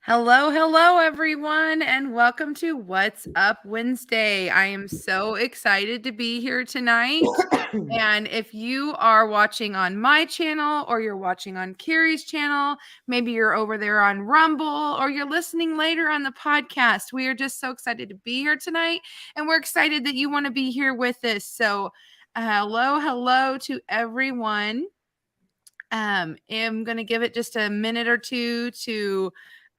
Hello, hello, everyone, and welcome to What's Up Wednesday. I am so excited to be here tonight. And if you are watching on my channel or you're watching on Carrie's channel, maybe you're over there on Rumble or you're listening later on the podcast, we are just so excited to be here tonight. And we're excited that you want to be here with us. So, hello to everyone. I'm going to give it just a minute or two to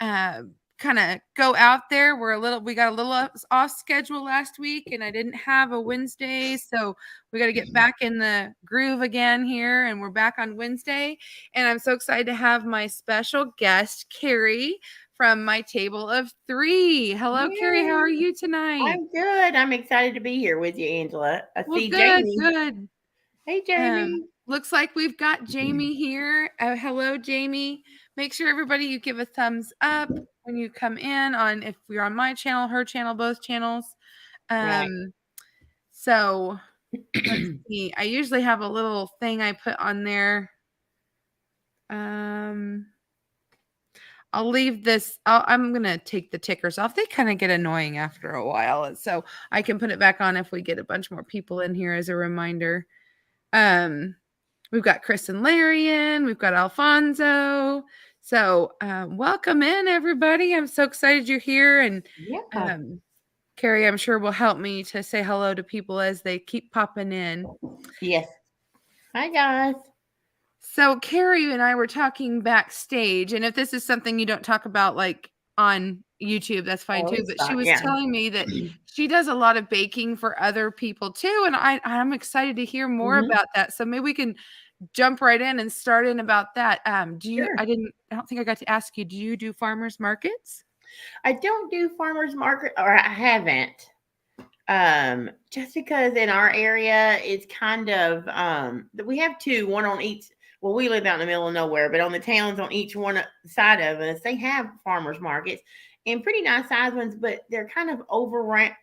kind of go out there. We got a little off schedule last week and I didn't have a Wednesday. So we got to get back in the groove again here. And we're back on Wednesday. And I'm so excited to have my special guest, Carrie, from my table of three. Hello, Carrie. How are you tonight? I'm good. I'm excited to be here with you, Angela. I Well, see good, Jamie. good. Hey, Jamie. Looks like we've got Jamie here. Hello, Jamie. Make sure everybody you give a thumbs up when you come in on if you're on my channel, her channel, both channels. Right. So let's see. I usually have a little thing I put on there. I'll leave this. I'm going to take the tickers off. They kind of get annoying after a while. So I can put it back on if we get a bunch more people in here as a reminder. We've got Chris and Larry in. We've got Alfonso. So welcome in, everybody. I'm so excited you're here. And Carrie, I'm sure will help me to say hello to people as they keep popping in. Yes. Hi, guys. So Carrie and I were talking backstage. And if this is something you don't talk about like on YouTube, that's fine too. But she was telling me that she does a lot of baking for other people too. And I'm excited to hear more about that. So maybe we can jump right in and start in about that. I don't think I got to ask you, do you do farmers markets? I don't do farmers market, or I haven't. Just because in our area it's kind of we have two, one on each. Well, we live out in the middle of nowhere, but on the towns on each one side of us, they have farmers markets and pretty nice size ones, but they're kind of overran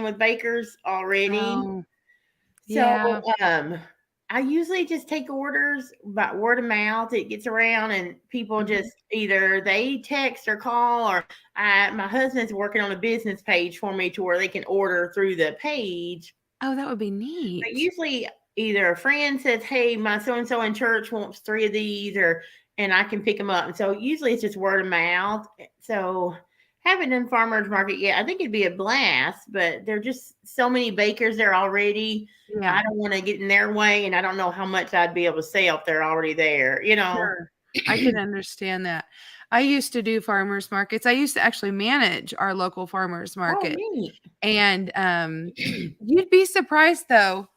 with bakers already. Oh, yeah. So I usually just take orders by word of mouth. It gets around and people just either they text or call, or my husband's working on a business page for me to where they can order through the page. Oh, that would be neat. But usually either a friend says, hey, my so-and-so in church wants 3 of these, and I can pick them up. And so usually it's just word of mouth. So haven't done farmers market yet. I think it'd be a blast, but there are just so many bakers there already. Yeah. I don't want to get in their way, and I don't know how much I'd be able to sell if they're already there, Sure. I can understand that. I used to do farmers markets. I used to actually manage our local farmers market. Oh, neat. And you'd be surprised though,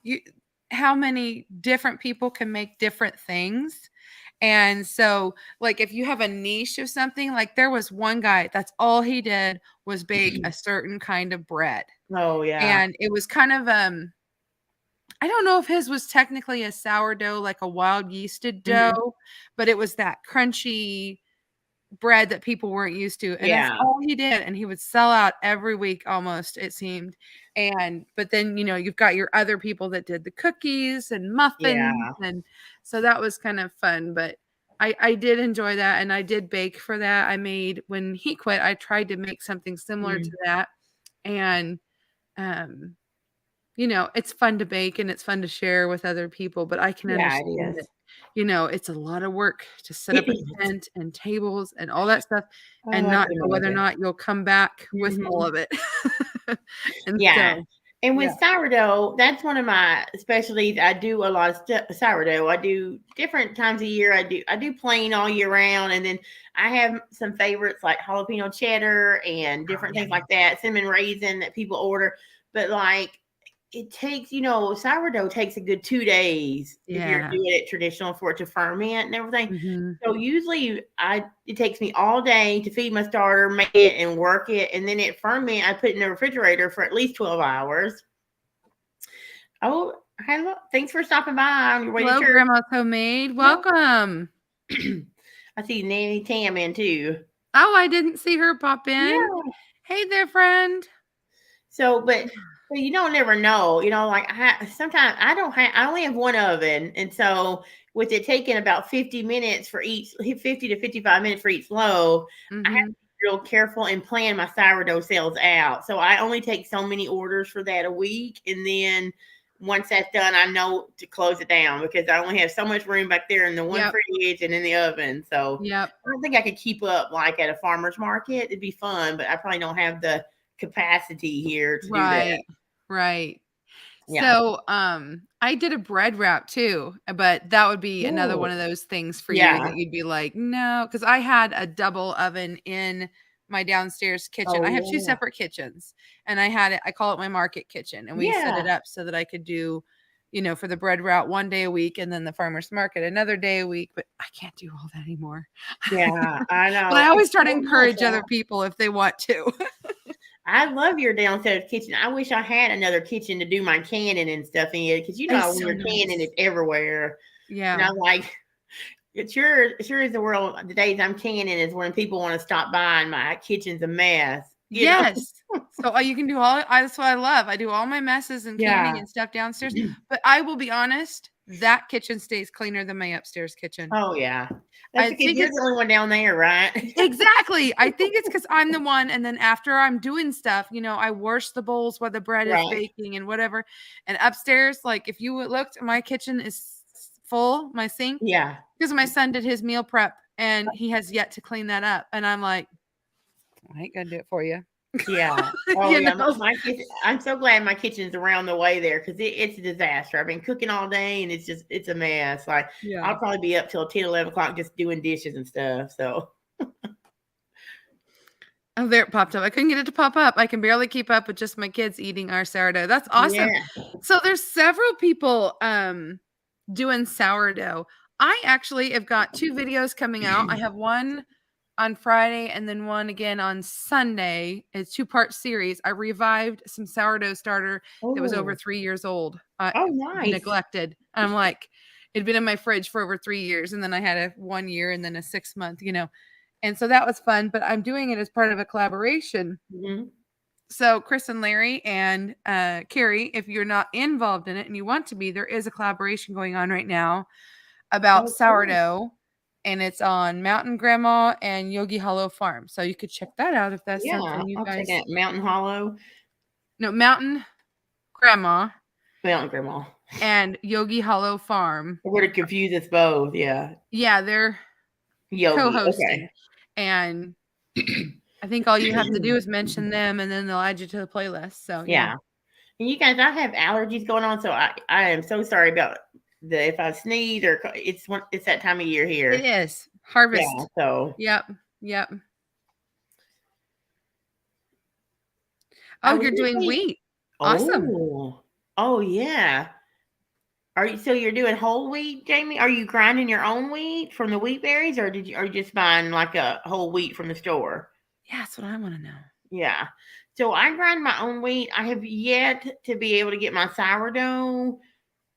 how many different people can make different things. And so, like, if you have a niche of something, like there was one guy, that's all he did was bake a certain kind of bread. Oh, yeah. And it was kind of, I don't know if his was technically a sourdough, like a wild yeasted dough, but it was that crunchy bread that people weren't used to. And that's all he did. And he would sell out every week almost, it seemed. But then, you've got your other people that did the cookies and muffins. And so that was kind of fun. But I did enjoy that. And I did bake for that. When he quit, I tried to make something similar to that. And, it's fun to bake and it's fun to share with other people, but I can understand that, it's a lot of work to set up a tent and tables and all that stuff and not know whether or not you'll come back with all of it. And with sourdough, that's one of my specialties. I do a lot of sourdough. I do different times a year. I do plain all year round, and then I have some favorites like jalapeno cheddar and different things like that, cinnamon raisin that people order. But like it takes, sourdough takes a good 2 days if you're doing it traditional for it to ferment and everything. So usually it takes me all day to feed my starter, make it and work it. And then it ferment. I put it in the refrigerator for at least 12 hours. Oh, hello. Thanks for stopping by on your way to church. Grandma's Homemade. Welcome. I see Nanny Tam in too. Oh, I didn't see her pop in. Yeah. Hey there, friend. So, but you don't never know, like sometimes I only have one oven. And so with it taking about 50 minutes for each, 50 to 55 minutes for each loaf, I have to real careful and plan my sourdough sales out. So I only take so many orders for that a week. And then once that's done, I know to close it down because I only have so much room back there in the one fridge and in the oven. So I don't think I could keep up like at a farmer's market. It'd be fun, but I probably don't have the capacity here to do that. Right. Yeah. So I did a bread wrap too, but that would be another one of those things for you that you'd be like, no, because I had a double oven in my downstairs kitchen. I have two separate kitchens, and I call it my market kitchen, and we set it up so that I could do, for the bread route one day a week, and then the farmer's market another day a week. But I can't do all that anymore. Yeah, I know. But I always try to encourage other people if they want to. I love your downstairs kitchen. I wish I had another kitchen to do my canning and stuff in, because when you're canning, it's everywhere. Yeah, and I'm like, it sure is the world. The days I'm canning is when people want to stop by, and my kitchen's a mess. Yes. So you can do that's what I love. I do all my messes and canning and stuff downstairs. But I will be honest, that kitchen stays cleaner than my upstairs kitchen. Oh yeah. That's because you're the only one down there, right? Exactly. I think it's because I'm the one, and then after I'm doing stuff, I wash the bowls while the bread is baking and whatever. And upstairs, like if you looked, my kitchen is full, my sink. Yeah. Because my son did his meal prep, and he has yet to clean that up. And I'm like, I ain't gonna do it for you. Yeah. Oh yeah. My kitchen, I'm so glad my kitchen's around the way there, because it's a disaster. I've been cooking all day, and it's a mess. Like I'll probably be up till 10, 11 o'clock just doing dishes and stuff. So oh, there it popped up. I couldn't get it to pop up. I can barely keep up with just my kids eating our sourdough. That's awesome. Yeah. So there's several people doing sourdough. I actually have got 2 videos coming out. I have one on Friday and then one again on Sunday. It's 2-part series. I revived some sourdough starter that was over 3 years old. Nice. Neglected. I'm like, it'd been in my fridge for over 3 years, and then I had a 1 year and then a 6 month, and so that was fun. But I'm doing it as part of a collaboration. Mm-hmm. So Chris and Larry and Carrie, if you're not involved in it and you want to be, there is a collaboration going on right now about sourdough. And it's on Mountain Grandma and Yogi Hollow Farm. So you could check that out if that's something you guys. Check it. Mountain Hollow. No, Mountain Grandma. Mountain Grandma. And Yogi Hollow Farm. We're going to confuse us both. Yeah. Yeah, they're co-hosting. Okay. And I think all you have to do is mention them, and then they'll add you to the playlist. So yeah. And you guys, I have allergies going on, so I am so sorry about if I sneeze or it's that time of year here. It is harvest. Yeah, so yep. Oh, you're doing wheat. Awesome. Oh yeah. So you're doing whole wheat, Jamie? Are you grinding your own wheat from the wheat berries, or are you just buying like a whole wheat from the store? Yeah, that's what I want to know. Yeah. So I grind my own wheat. I have yet to be able to get my sourdough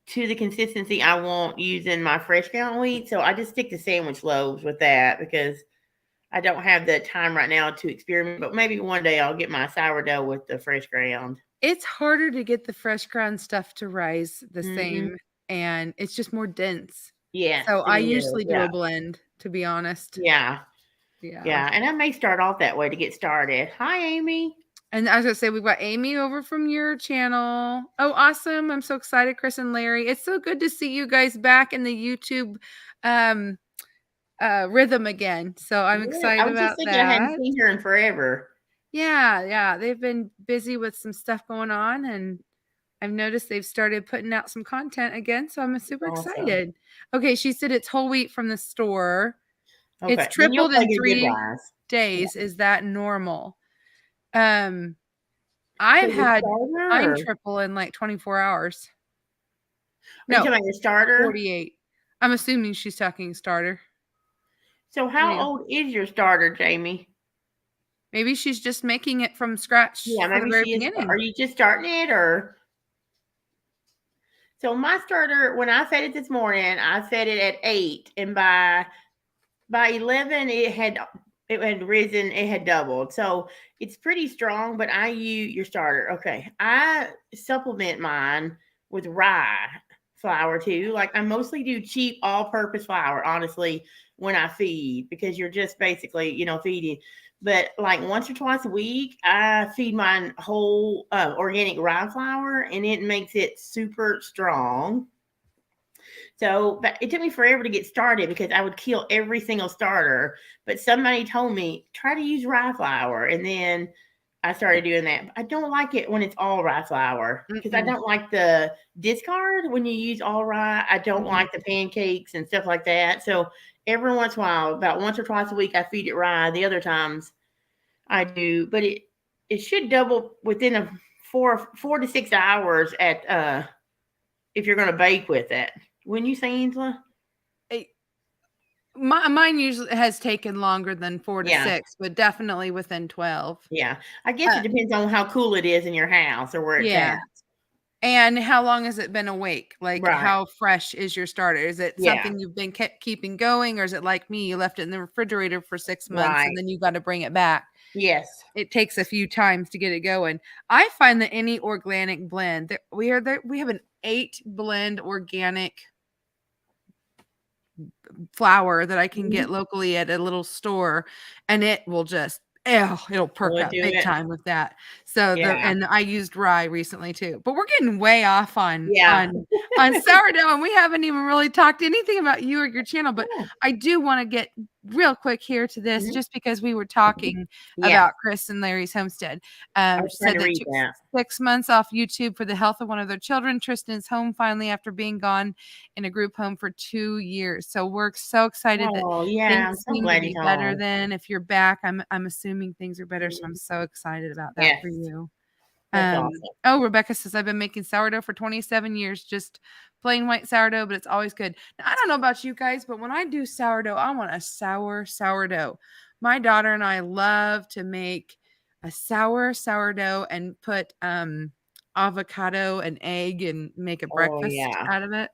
to the consistency I want using my fresh ground wheat. So I just stick to sandwich loaves with that, because I don't have the time right now to experiment, but maybe one day I'll get my sourdough with the fresh ground. It's harder to get the fresh ground stuff to rise the same, and it's just more dense. Yeah. So I usually do a blend, to be honest. Yeah. And I may start off that way to get started. Hi, Amy. And I was going to say, we've got Amy over from your channel. Oh, awesome. I'm so excited, Chris and Larry. It's so good to see you guys back in the YouTube rhythm again. So I'm excited about that. I hadn't seen her in forever. Yeah. They've been busy with some stuff going on, and I've noticed they've started putting out some content again. So I'm super excited. Okay, she said it's whole wheat from the store. Okay. It's tripled in 3 days. Yeah. Is that normal? I've had mine triple in like 24 hours. No, talking about your starter? 48. I'm assuming she's talking starter. So how old is your starter, Jamie? Maybe she's just making it from scratch. Yeah, maybe she is. Are you just starting it, or? So my starter, when I fed it this morning, I fed it at 8, and by 11 it had risen, it had doubled. So it's pretty strong, but I use your starter. Okay. I supplement mine with rye flour too. Like I mostly do cheap all-purpose flour, honestly, when I feed because you're just basically, feeding. But like once or twice a week, I feed mine whole organic rye flour, and it makes it super strong. So but it took me forever to get started because I would kill every single starter. But somebody told me try to use rye flour, and then I started doing that. I don't like it when it's all rye flour because I don't like the discard when you use all rye. I don't like the pancakes and stuff like that. So every once in a while, about once or twice a week, I feed it rye. The other times I do, but it should double within a 4 to 6 hours at if you're going to bake with it. Wouldn't you say, Angela? Mine usually has taken longer than 4 to 6, but definitely within 12. Yeah. I guess it depends on how cool it is in your house or where it's at. And how long has it been awake? Like, Right. how fresh is your starter? Is it something you've been keeping going, or is it like me? You left it in the refrigerator for 6 months and then you got to bring it back. Yes. It takes a few times to get it going. I find that any organic blend, we have an 8-blend organic flour that I can get locally at a little store, and it will just it'll perk up big time with that. So and I used rye recently too. But we're getting way off on sourdough, and we haven't even really talked anything about you or your channel. But I do want to get real quick here to this, just because we were talking about Chris and Larry's homestead. Said that took 6 months off YouTube for the health of one of their children. Tristan's home finally after being gone in a group home for 2 years. So we're so excited that things seem to be better then. If you're back, I'm assuming things are better. So I'm so excited about that for you. Awesome. Oh, Rebecca says, I've been making sourdough for 27 years, just plain white sourdough, but it's always good. Now, I don't know about you guys, but when I do sourdough, I want a sour sourdough. My daughter and I love to make a sour sourdough and put avocado and egg and make a breakfast out of it.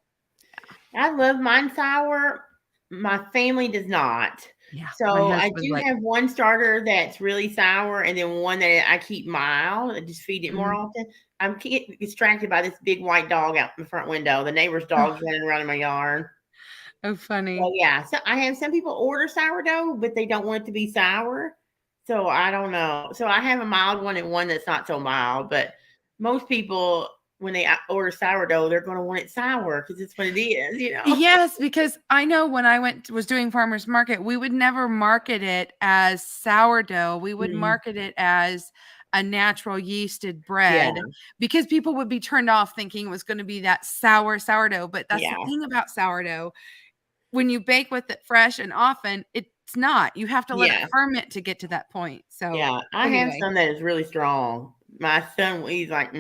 I love mine sour. My family does not. Yeah. So I do have one starter that's really sour, and then one that I keep mild. I just feed it more often. I'm getting distracted by this big white dog out in the front window. The neighbor's dog's running around in my yard. Oh, funny. So yeah. So I have some people order sourdough, but they don't want it to be sour. So I don't know. So I have a mild one and one that's not so mild, but most people, when they order sourdough, they're going to want it sour because it's what it is, Yes, because I know when I was doing farmers market, we would never market it as sourdough. We would market it as a natural yeasted bread because people would be turned off thinking it was going to be that sour sourdough. But that's the thing about sourdough. When you bake with it fresh and often, it's not. You have to let it ferment to get to that point. So I have some that is really strong. My son, he's like,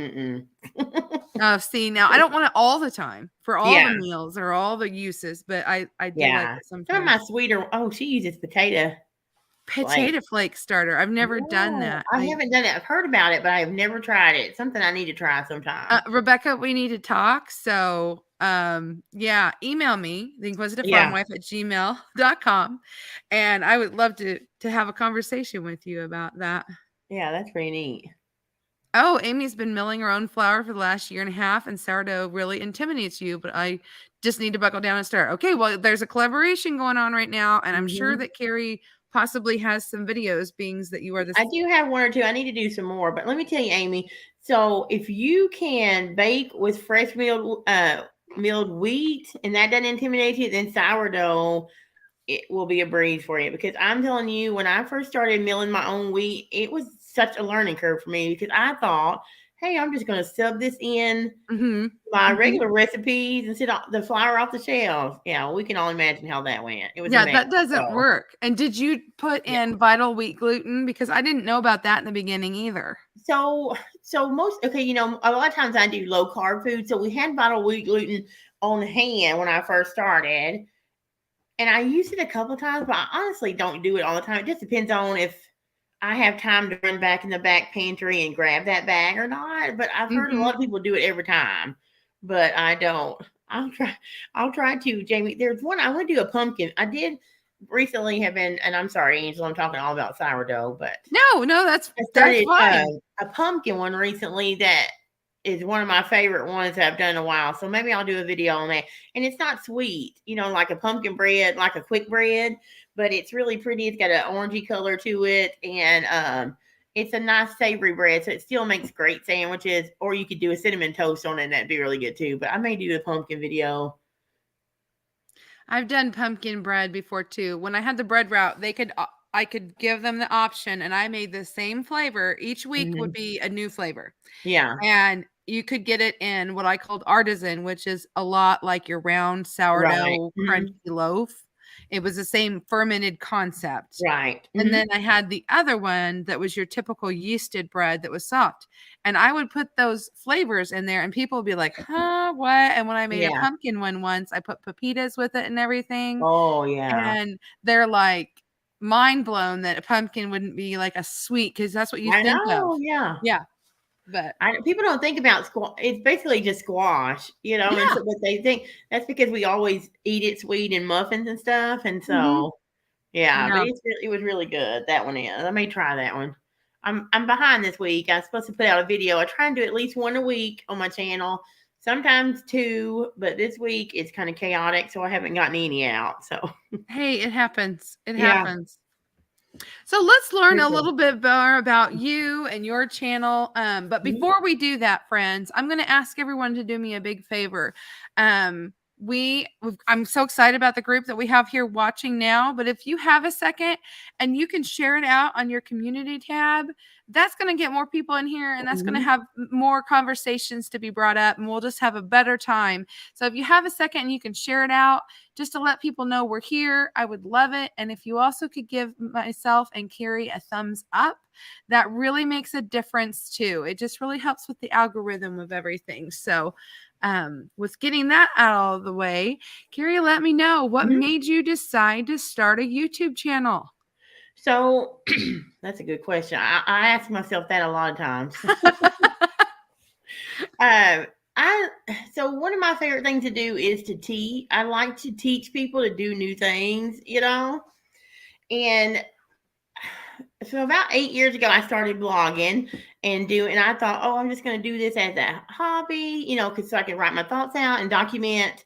Oh, see, now I don't want it all the time for all the meals or all the uses, but I do like it sometimes. Some of my sweeter, she uses potato flake starter. I've never done that. I haven't done it. I've heard about it, but I have never tried it. It's something I need to try sometime. Rebecca, we need to talk. So email me, theinquisitivefarmwife@gmail.com, and I would love to have a conversation with you about that. Yeah, that's pretty neat. Oh, Amy's been milling her own flour for the last year and a half, and sourdough really intimidates you, but I just need to buckle down and start. Okay, well, there's a collaboration going on right now, and I'm sure that Carrie possibly has some videos, being that you are this. I do have one or two. I need to do some more, but let me tell you, Amy. So if you can bake with fresh milled wheat, and that doesn't intimidate you, then sourdough, it will be a breeze for you. Because I'm telling you, when I first started milling my own wheat, it was such a learning curve for me because I thought, hey, I'm just going to sub this in my regular recipes and sit the flour off the shelves. Yeah, we can all imagine how that went. It was that doesn't work. And did you put in vital wheat gluten? Because I didn't know about that in the beginning either. So most, a lot of times I do low carb food. So we had vital wheat gluten on hand when I first started. And I used it a couple of times, but I honestly don't do it all the time. It just depends on if I have time to run back in the back pantry and grab that bag or not. But I've heard a lot of people do it every time, but I don't. I'll try to, Jamie. There's one, I want to do a pumpkin. I did recently have been, and I'm sorry, Angela, I'm talking all about sourdough, but no, that's fine. A pumpkin one recently that is one of my favorite ones that I've done in a while. So maybe I'll do a video on that. And it's not sweet, like a pumpkin bread, like a quick bread, but it's really pretty. It's got an orangey color to it, and it's a nice savory bread, so it still makes great sandwiches. Or you could do a cinnamon toast on it, and that'd be really good too. But I may do a pumpkin video. I've done pumpkin bread before too. When I had the bread route, I could give them the option, and I made the same flavor. Each week would be a new flavor. Yeah. And you could get it in what I called artisan, which is a lot like your round sourdough crunchy loaf. It was the same fermented concept. Right. And then I had the other one that was your typical yeasted bread that was soft. And I would put those flavors in there and people would be like, huh, what? And when I made a pumpkin one once, I put pepitas with it and everything. Oh, yeah. And they're like mind blown that a pumpkin wouldn't be like a sweet, because that's what you think of. Yeah. Yeah. But people don't think about squash. It's basically just squash, Yeah. And so, but they think that's because we always eat it sweet in muffins and stuff. And so, yeah. But it was really good. That one is. I may try that one. I'm behind this week. I'm supposed to put out a video. I try and do at least one a week on my channel. Sometimes two, but this week it's kind of chaotic, so I haven't gotten any out. So hey, it happens. It happens. So let's learn a little bit more about you and your channel. But before we do that, friends, I'm going to ask everyone to do me a big favor. I'm so excited about the group that we have here watching now, but if you have a second and you can share it out on your community tab, that's going to get more people in here, and that's going to have more conversations to be brought up, and we'll just have a better time. So if you have a second and you can share it out just to let people know we're here, I would love it. And if you also could give myself and Carrie a thumbs up, that really makes a difference too. It just really helps with the algorithm of everything. So with getting that out of the way, Carrie, let me know what made you decide to start a YouTube channel. So that's a good question. I ask myself that a lot of times. So one of my favorite things to do is to teach. I like to teach people to do new things, And so about 8 years ago, I started blogging and I thought, oh, I'm just going to do this as a hobby, because so I can write my thoughts out and document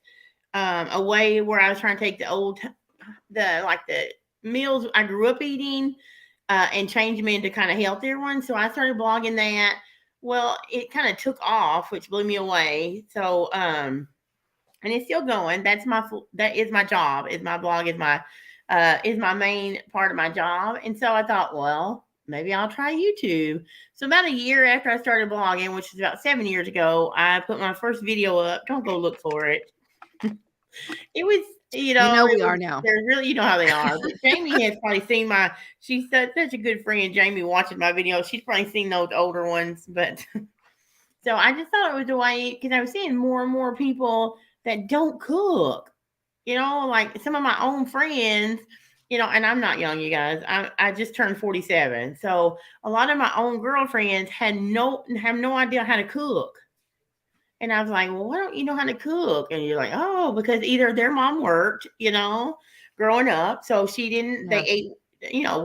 a way where I was trying to take the meals I grew up eating and change them into kind of healthier ones. So I started blogging that. Well, it kind of took off, which blew me away. So, and it's still going. That is my job. My blog is my main part of my job. And so I thought, well, maybe I'll try YouTube. So about a year after I started blogging, which is about 7 years ago, I put my first video up. Don't go look for it. It was, we are now. They're really, how they are. But Jamie has probably seen she's such a good friend, Jamie, watching my video. She's probably seen those older ones. But so I just thought it was a way, because I was seeing more and more people that don't cook, like some of my own friends, and I'm not young, you guys. I just turned 47. So a lot of my own girlfriends have no idea how to cook. And I was like, well, why don't you know how to cook? And you're like, oh, because either their mom worked, growing up. So she didn't, they ate,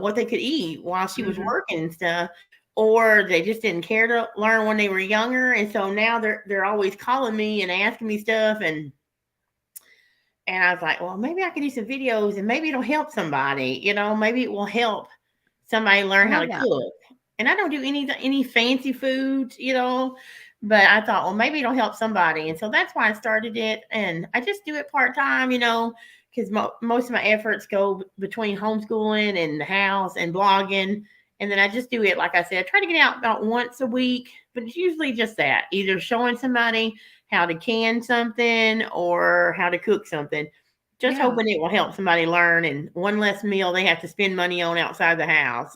what they could eat while she was working and stuff. Or they just didn't care to learn when they were younger. And so now they're always calling me and asking me stuff. And I was like, well, maybe I could do some videos and maybe it'll help somebody, maybe it will help somebody learn how to cook. And I don't do any fancy foods, but I thought, well, maybe it'll help somebody. And so that's why I started it. And I just do it part-time, because most of my efforts go between homeschooling and the house and blogging. And then I just do it, like I said, I try to get out about once a week, but it's usually just that, either showing somebody how to can something or how to cook something, just hoping it will help somebody learn, and one less meal they have to spend money on outside the house,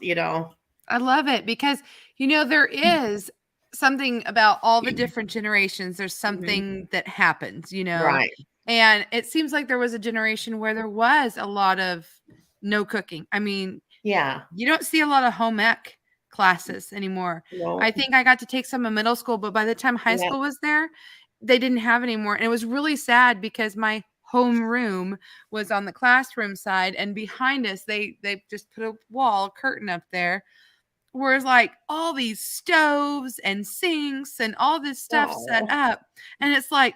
I love it because, there is something about all the different generations. There's something that happens, Right. And it seems like there was a generation where there was a lot of no cooking. I mean, you don't see a lot of home ec classes anymore. No. I think I got to take some in middle school, but by the time high school was there, they didn't have any more. And it was really sad because my home room was on the classroom side, and behind us, they just put a curtain up there where it's like all these stoves and sinks and all this stuff set Oh, up. And it's like,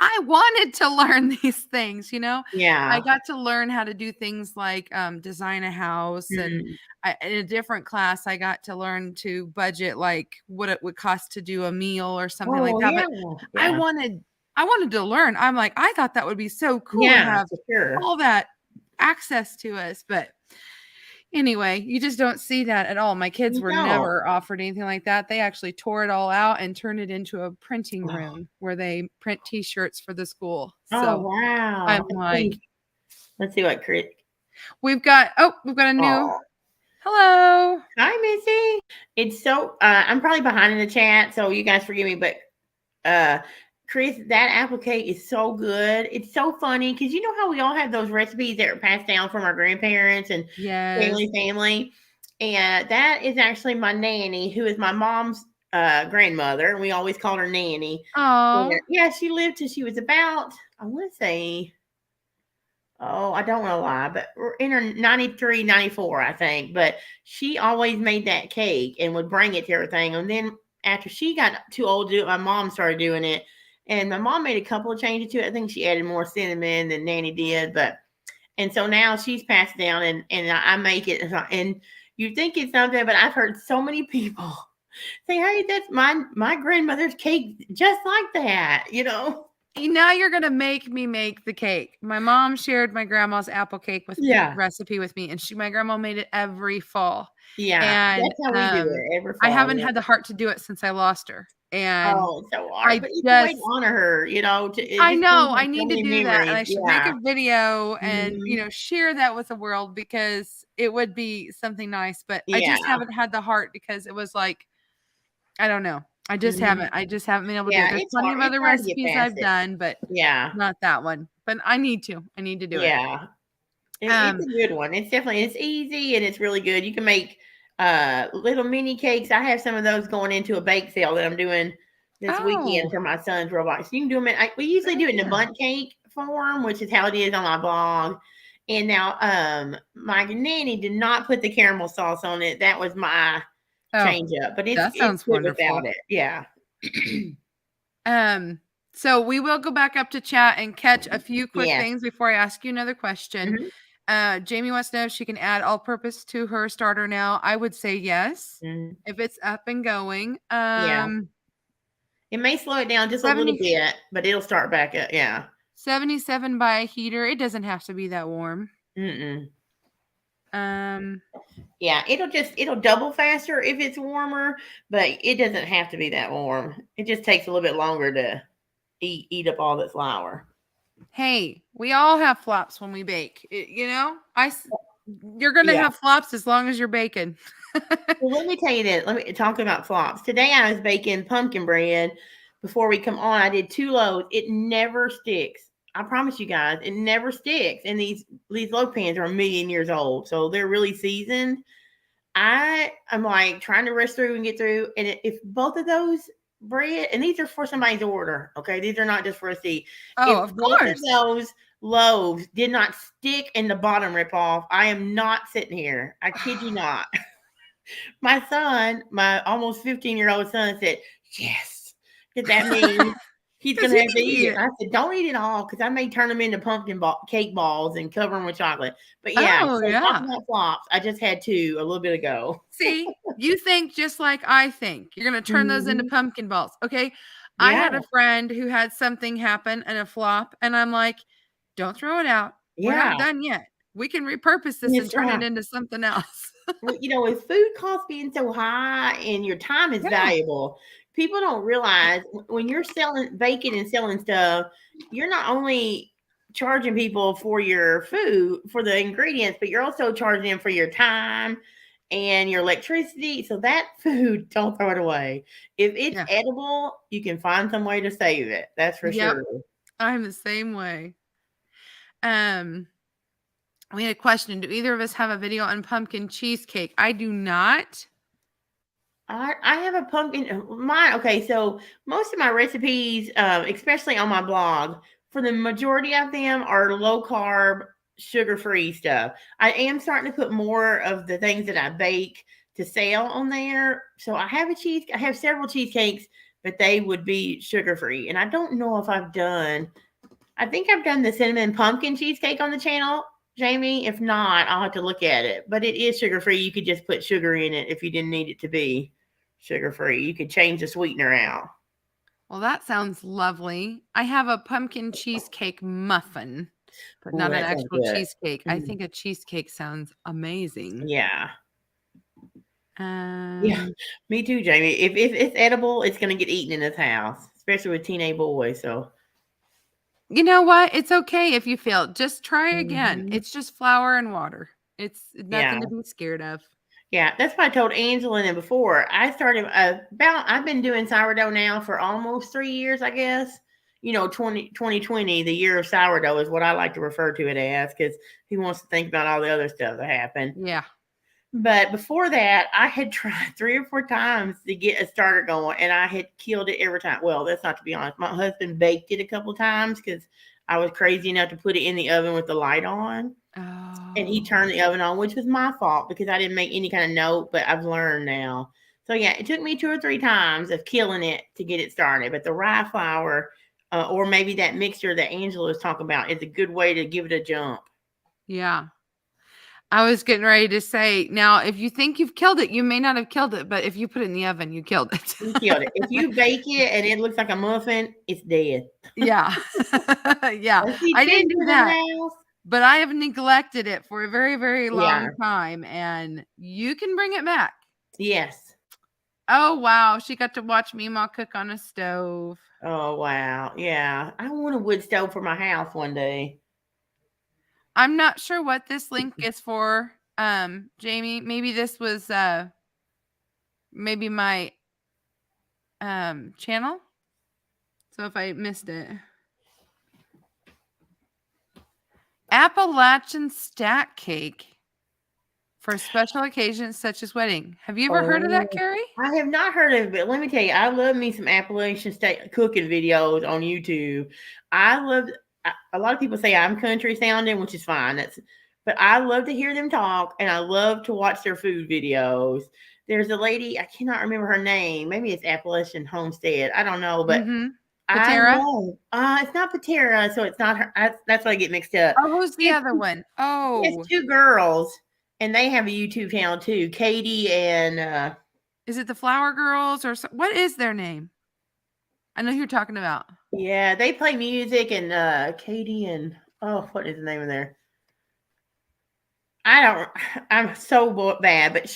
I wanted to learn these things, you know? I yeah. got to learn how to do things like design a house. And Mhm. in a different class, I got to learn to budget like what it would cost to do a meal or something like Oh, that. yeah, But I yeah. wanted I wanted to learn. I'm like, I thought that would be so cool to Yeah, have for sure. all that access to us. But anyway, you just don't see that at all. My kids You were don't. never offered anything like that. They actually tore it all out and turned it into a printing Oh, room where they print t-shirts for the school. oh, So I'm wow. like, Let's see what Chris. we've got a new Oh, hello. hi, Missy. It's so I'm probably behind in the chat, so you guys forgive me, but uh Chris, that apple cake is so good. It's so funny because you know how we all have those recipes that are passed down from our grandparents and Yes. family. And that is actually my nanny, who is my mom's grandmother, and we always called her Nanny. Oh, Yeah, she lived till she was about, I want to say, oh, I don't want to lie, but we're in her 93, 94, I think. But she always made that cake and would bring it to everything. And then after she got too old to do it, my mom started doing it. And my mom made a couple of changes to it. I think she added more cinnamon than Nanny did. And so now she's passed down and I make it. And you think it's something, but I've heard so many people say, hey, that's my grandmother's cake just like that, you know? now you're gonna make me make the cake. My mom shared my grandma's apple cake with Yeah. recipe with me, and my grandma made it every fall. Yeah. And That's how we do it every I fall. haven't Yeah. had the heart to do it since I lost her. And Oh, it's so hard, I but it's a way to just honor her, you know, it I just brings know back I so need to many do that, and memories. I should make Yeah. a video and, Mhm. share that with the world because it would be something nice, but I Yeah. just haven't had the heart because it was like, I don't know. Mhm. I just haven't been able to do it. Yeah, There's plenty of it's other hard to get recipes past I've it. done, but Yeah. not that one. But I need to. I need to do it. Yeah. It's Um, a good one. It's easy and it's really good. You can make little mini cakes. I have some of those going into a bake sale that I'm doing this weekend oh, for my son's Roblox. You can do them we usually do it in a yeah. bundt cake form, which is how it is on my blog. And now my nanny did not put the caramel sauce on it. That was my Oh, change up, but that it's sounds good without wonderful. it. Yeah. Um, so we will go back up to chat and catch a few quick Yes. things before I ask you another question. Mhm. Jamie wants to know if she can add all purpose to her starter now. I would say yes. Mhm. If it's up and going. Yeah. It may slow it down just a little 70 bit, but it'll start back up. Yeah. 77 by a heater. It doesn't have to be that warm. Mm-mm. Um, Yeah, it'll double faster if it's warmer, but it doesn't have to be that warm. It just takes a little bit longer to eat up all that flour. hey, we all have flops when we bake. You're gonna Yeah. have flops as long as you're baking. Well, let me tell you this. Let me talk about flops. Today I was baking pumpkin bread. Before we come on, I did 2 loaves. It never sticks. I promise you guys, it never sticks. And these loaf pans are a million years old, so they're really seasoned. I'm like trying to rush through and get through. And if both of those bread, and these are for somebody's order, okay? These are not just for a seat. Oh, If of both of course. those loaves did not stick and the bottom rip off, I am not sitting here. I kid you not. My son, my almost 15-year-old son said, yes. Because that means he's Because going to he have to can eat eat it. it. I said, don't eat it all because I may turn them into cake balls and cover them with chocolate. But yeah, Oh, so yeah. talking about flops, I just had 2 a little bit ago. See, you think just like I think. You're gonna turn those into Mhm. pumpkin balls. Okay. I Yeah, had a friend who had something happen and a flop, and I'm like, don't throw it out. We're yeah, not done yet. We can repurpose this and that's turn it right. into something else. Well, with food costs being so high and your time is Yeah. valuable, people don't realize when you're selling baking and selling stuff, you're not only charging people for your food, for the ingredients, but you're also charging them for your time and your electricity. So that food, don't throw it away. If it's Yeah. edible, you can find some way to save it. That's for Yep. sure. I'm the same way. Um, we had a question. Do either of us have a video on pumpkin cheesecake? I do not. I have a pumpkin mine. Okay, so most of my recipes, especially on my blog, for the majority of them are low carb, sugar free stuff. I am starting to put more of the things that I bake to sell on there. So I have several cheesecakes, but they would be sugar free. And I don't know if I think I've done the cinnamon pumpkin cheesecake on the channel, Jamie. If not, I'll have to look at it. But it is sugar free. You could just put sugar in it if you didn't need it to be sugar free. You could change the sweetener out. Well, that sounds lovely. I have a pumpkin cheesecake muffin, but Ooh, not an that sounds actual good. cheesecake. I Mm. think a cheesecake sounds amazing. Yeah. Um, Yeah. Me too, Jamie. If it's edible, it's gonna get eaten in this house, especially with teenage boys. So You know what? It's okay if you fail. Just try again. Mhm. It's just flour and water. It's Yeah. nothing to be scared of. Yeah, that's what I told Angela and before. I started I've been doing sourdough now for almost 3 years, I guess. 2020, the year of sourdough is what I like to refer to it as, because he wants to think about all the other stuff that happened. Yeah. But before that, I had tried 3 or 4 times to get a starter going, and I had killed it every time. Well, that's not to be honest. My husband baked it a couple times because I was crazy enough to put it in the oven with the light on. And he turned the Oh. oven on, which was my fault because I didn't make any kind of note, but I've learned now. So yeah, it took me 2 or 3 times of killing it to get it started. But the rye flour, or maybe that mixture that Angela was talking about, is a good way to give it a jump. Yeah. I was getting ready to say, now, if you think you've killed it, you may not have killed it, but if you put it in the oven, you killed it. You killed it. If you bake it and it looks like a muffin, it's dead. Yeah. Yeah. And see, I didn't kids do in that, the house. but I have neglected it for a very, very long Yeah. time, and you can bring it back. Yes. Oh, wow. She got to watch Meemaw cook on a stove. Oh wow. Yeah. I want a wood stove for my house one day. I'm not sure what this link is for, Jamie. Maybe this was maybe my channel. So if I missed it. Appalachian stack cake for special occasions such as wedding. Have you ever heard of that, Oh, Carrie? I have not heard of it, but let me tell you, I love me some Appalachian State cooking videos on YouTube. A lot of people say I'm country sounding, which is fine. But I love to hear them talk, and I love to watch their food videos. There's a lady, I cannot remember her name. Maybe it's Appalachian Homestead. I don't know, but I Patera? love. It's not Patera, so it's not her. That's what I get mixed up. Oh, who's the other one? Oh, It's 2 girls, and they have a YouTube channel too. Katie and is it the Flower Girls or what is their name? I know who you're talking about. yeah, they play music, and Katie and what is the name of their? I'm so bad, but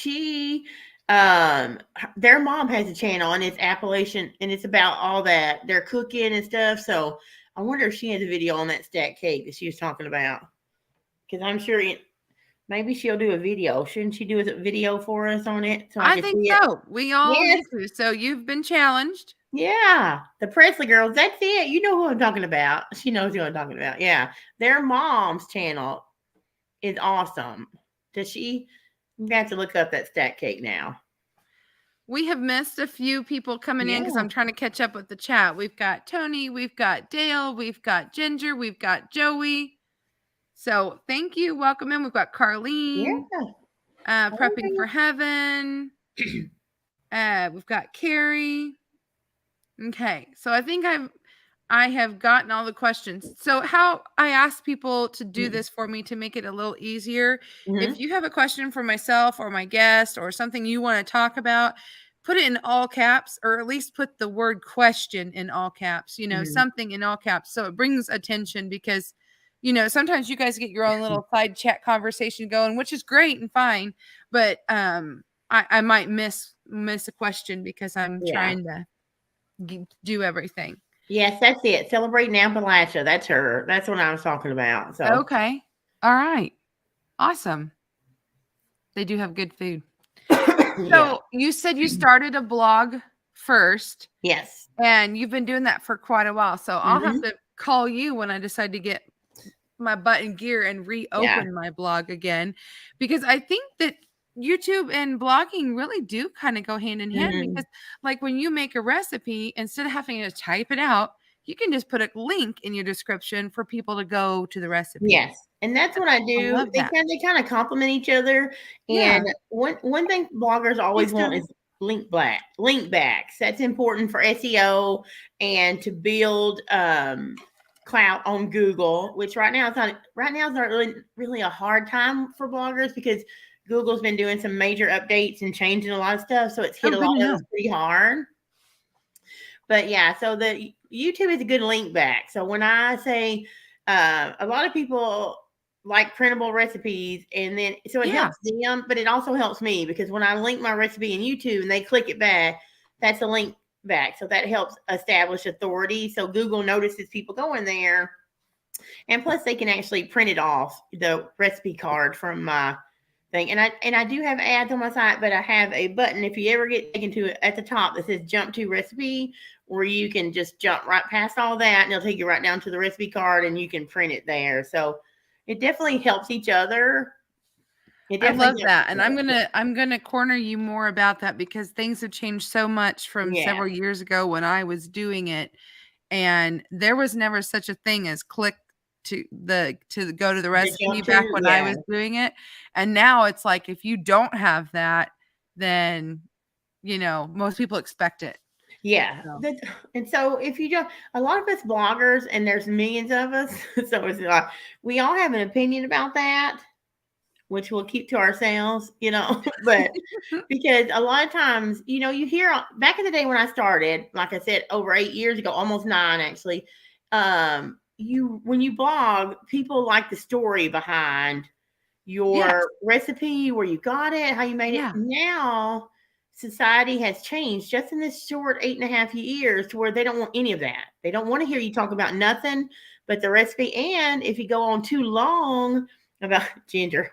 their mom has a channel, and it's Appalachian, and it's about all that they're cooking and stuff. So I wonder if she has a video on that stack cake that she was talking about, because I'm sure maybe she'll do a video. Shouldn't she do a video for us on it? So I think see it? so. We all Yes. need to. So you've been challenged. Yeah, the Presley girls. That's it. You know who I'm talking about. She knows who I'm talking about. Yeah, their mom's channel is awesome. Does she? You have to look up that stack cake now. We have missed a few people coming in because Yeah. I'm trying to catch up with the chat. We've got Tony, we've got Dale, we've got Ginger, we've got Joey. So thank you. Welcome in. We've got Carlene. Yeah. Prepping for Heaven. We've got Carrie. Okay. So I think I have gotten all the questions. So how I ask people to do this for me to make it a little easier. If you have a question for myself or my guest or something you want to talk about, put it in all caps, or at least put the word question in all caps, something in all caps. So it brings attention, because, sometimes you guys get your own little side chat conversation going, which is great and fine. But I might miss a question because I'm trying to do everything. Yes, that's it. Celebrating Appalachia. That's her. That's what I was talking about. So okay. All right. Awesome. They do have good food. So you said you started a blog first. Yes. And you've been doing that for quite a while. So I'll have to call you when I decide to get my butt in gear and reopen my blog again, because I think that YouTube and blogging really do kind of go hand in hand, because like when you make a recipe, instead of having to type it out, you can just put a link in your description for people to go to the recipe. Yes. And that's what I do. love that. They kind of complement each other. Yeah. And one thing bloggers always want is link backs. That's important for SEO and to build clout on Google, which right now is not really a hard time for bloggers because Google's been doing some major updates and changing a lot of stuff. So it's hit a lot of us pretty hard. But yeah, so the YouTube is a good link back. So when I say a lot of people like printable recipes, and then so it helps them, but it also helps me because when I link my recipe in YouTube and they click it back, that's a link back. So that helps establish authority. So Google notices people going there. And plus they can actually print it off, the recipe card from my thing. And I do have ads on my site, but I have a button if you ever get taken to it at the top that says jump to recipe, where you can just jump right past all that and it'll take you right down to the recipe card and you can print it there. So it definitely helps each other. I love that. And I'm gonna corner you more about that because things have changed so much from several years ago when I was doing it. And there was never such a thing as click to go to the recipe back when I was doing it. And now it's like if you don't have that, then most people expect it. Yeah. And so if you don't, a lot of us bloggers, and there's millions of us, so it's like we all have an opinion about that, which we'll keep to ourselves, but because a lot of times, you hear back in the day when I started, like I said, over 8 years ago, almost 9 actually, when you blog, people like the story behind your recipe, where you got it, how you made it. Now society has changed just in this short 8.5 years to where they don't want any of that. They don't want to hear you talk about nothing but the recipe. And if you go on too long about Ginger,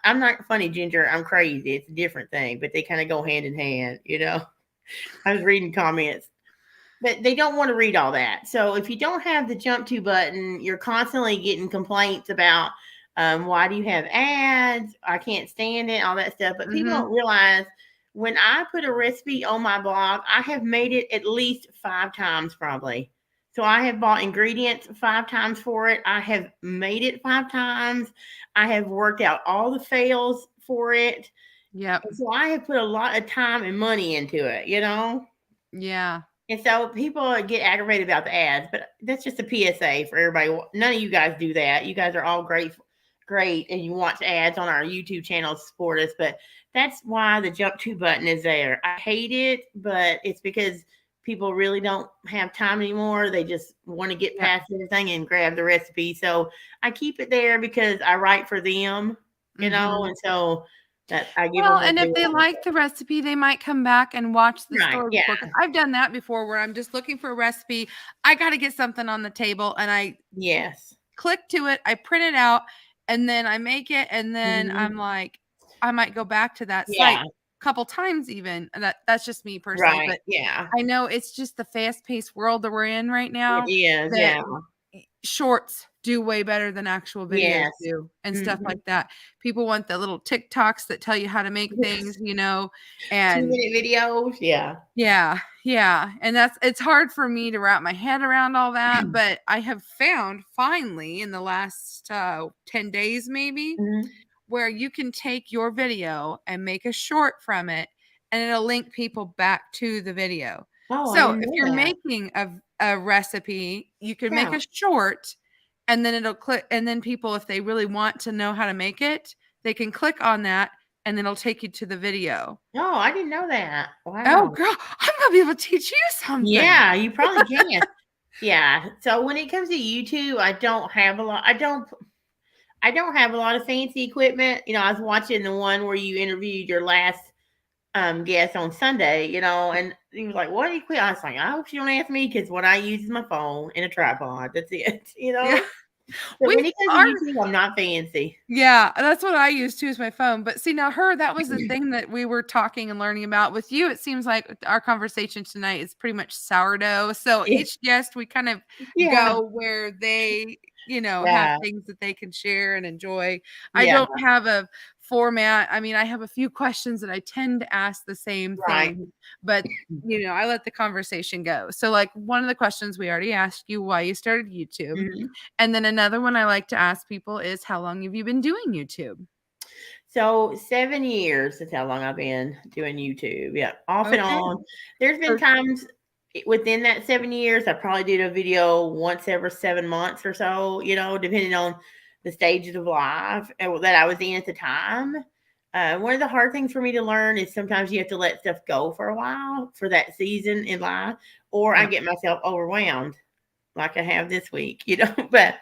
I'm not funny, Ginger, I'm crazy. It's a different thing, but they kind of go hand in hand, I was reading comments, but they don't want to read all that. So if you don't have the jump to button, you're constantly getting complaints about why do you have ads? I can't stand it, all that stuff. But people don't realize when I put a recipe on my blog, I have made it at least 5 times probably. So I have bought ingredients 5 times for it. I have made it 5 times. I have worked out all the fails for it. Yeah. So I have put a lot of time and money into it, Yeah. And so people get aggravated about the ads, but that's just a PSA for everybody. None of you guys do that. You guys are all great, and you watch ads on our YouTube channel to support us, but that's why the jump to button is there. I hate it, but it's because people really don't have time anymore. They just want to get past everything and grab the recipe. So I keep it there because I write for them, and so that I give them. And if they like the recipe, they might come back and watch the story. I've done that before where I'm just looking for a recipe. I got to get something on the table and I click to it. I print it out and then I make it. And then I'm like, I might go back to that site a couple times even. And that's just me personally. But I know it's just the fast-paced world that we're in right now. Shorts do way better than actual videos do and stuff like that. People want the little TikToks that tell you how to make things, and 2-minute videos. Yeah. And it's hard for me to wrap my head around all that, but I have found finally in the last 10 days maybe where you can take your video and make a short from it and it'll link people back to the video. So if you're making a recipe, you can make a short and then it'll click. And then people, if they really want to know how to make it, they can click on that and then it'll take you to the video. Oh, I didn't know that. Wow. Oh, girl, I'm going to be able to teach you something. Yeah, you probably can. Yeah. So when it comes to YouTube, I don't have a lot. I don't have a lot of fancy equipment. I was watching the one where you interviewed your last guest on Sunday, and he was like, what equipment? I was like, I hope you don't ask me because what I use is my phone and a tripod. That's it, Yeah. So when it comes to YouTube, I'm not fancy. Yeah, that's what I use too, is my phone. But see, now that was the thing that we were talking and learning about. With you, it seems like our conversation tonight is pretty much sourdough. So each guest, we kind of go where they, have things that they can share and enjoy. I don't have a format. I mean, I have a few questions that I tend to ask the same Right. thing, but I let the conversation go. So like one of the questions we already asked you why you started YouTube. Mhm. And then another one I like to ask people is how long have you been doing YouTube? So 7 years is how long I've been doing YouTube. Yeah, off and Okay. on. There's been Or- times within that 7 years, I probably did a video once every 7 months or so, depending on the stages of life that I was in at the time. One of the hard things for me to learn is sometimes you have to let stuff go for a while for that season in life, or I Yep. get myself overwhelmed like I have this week, But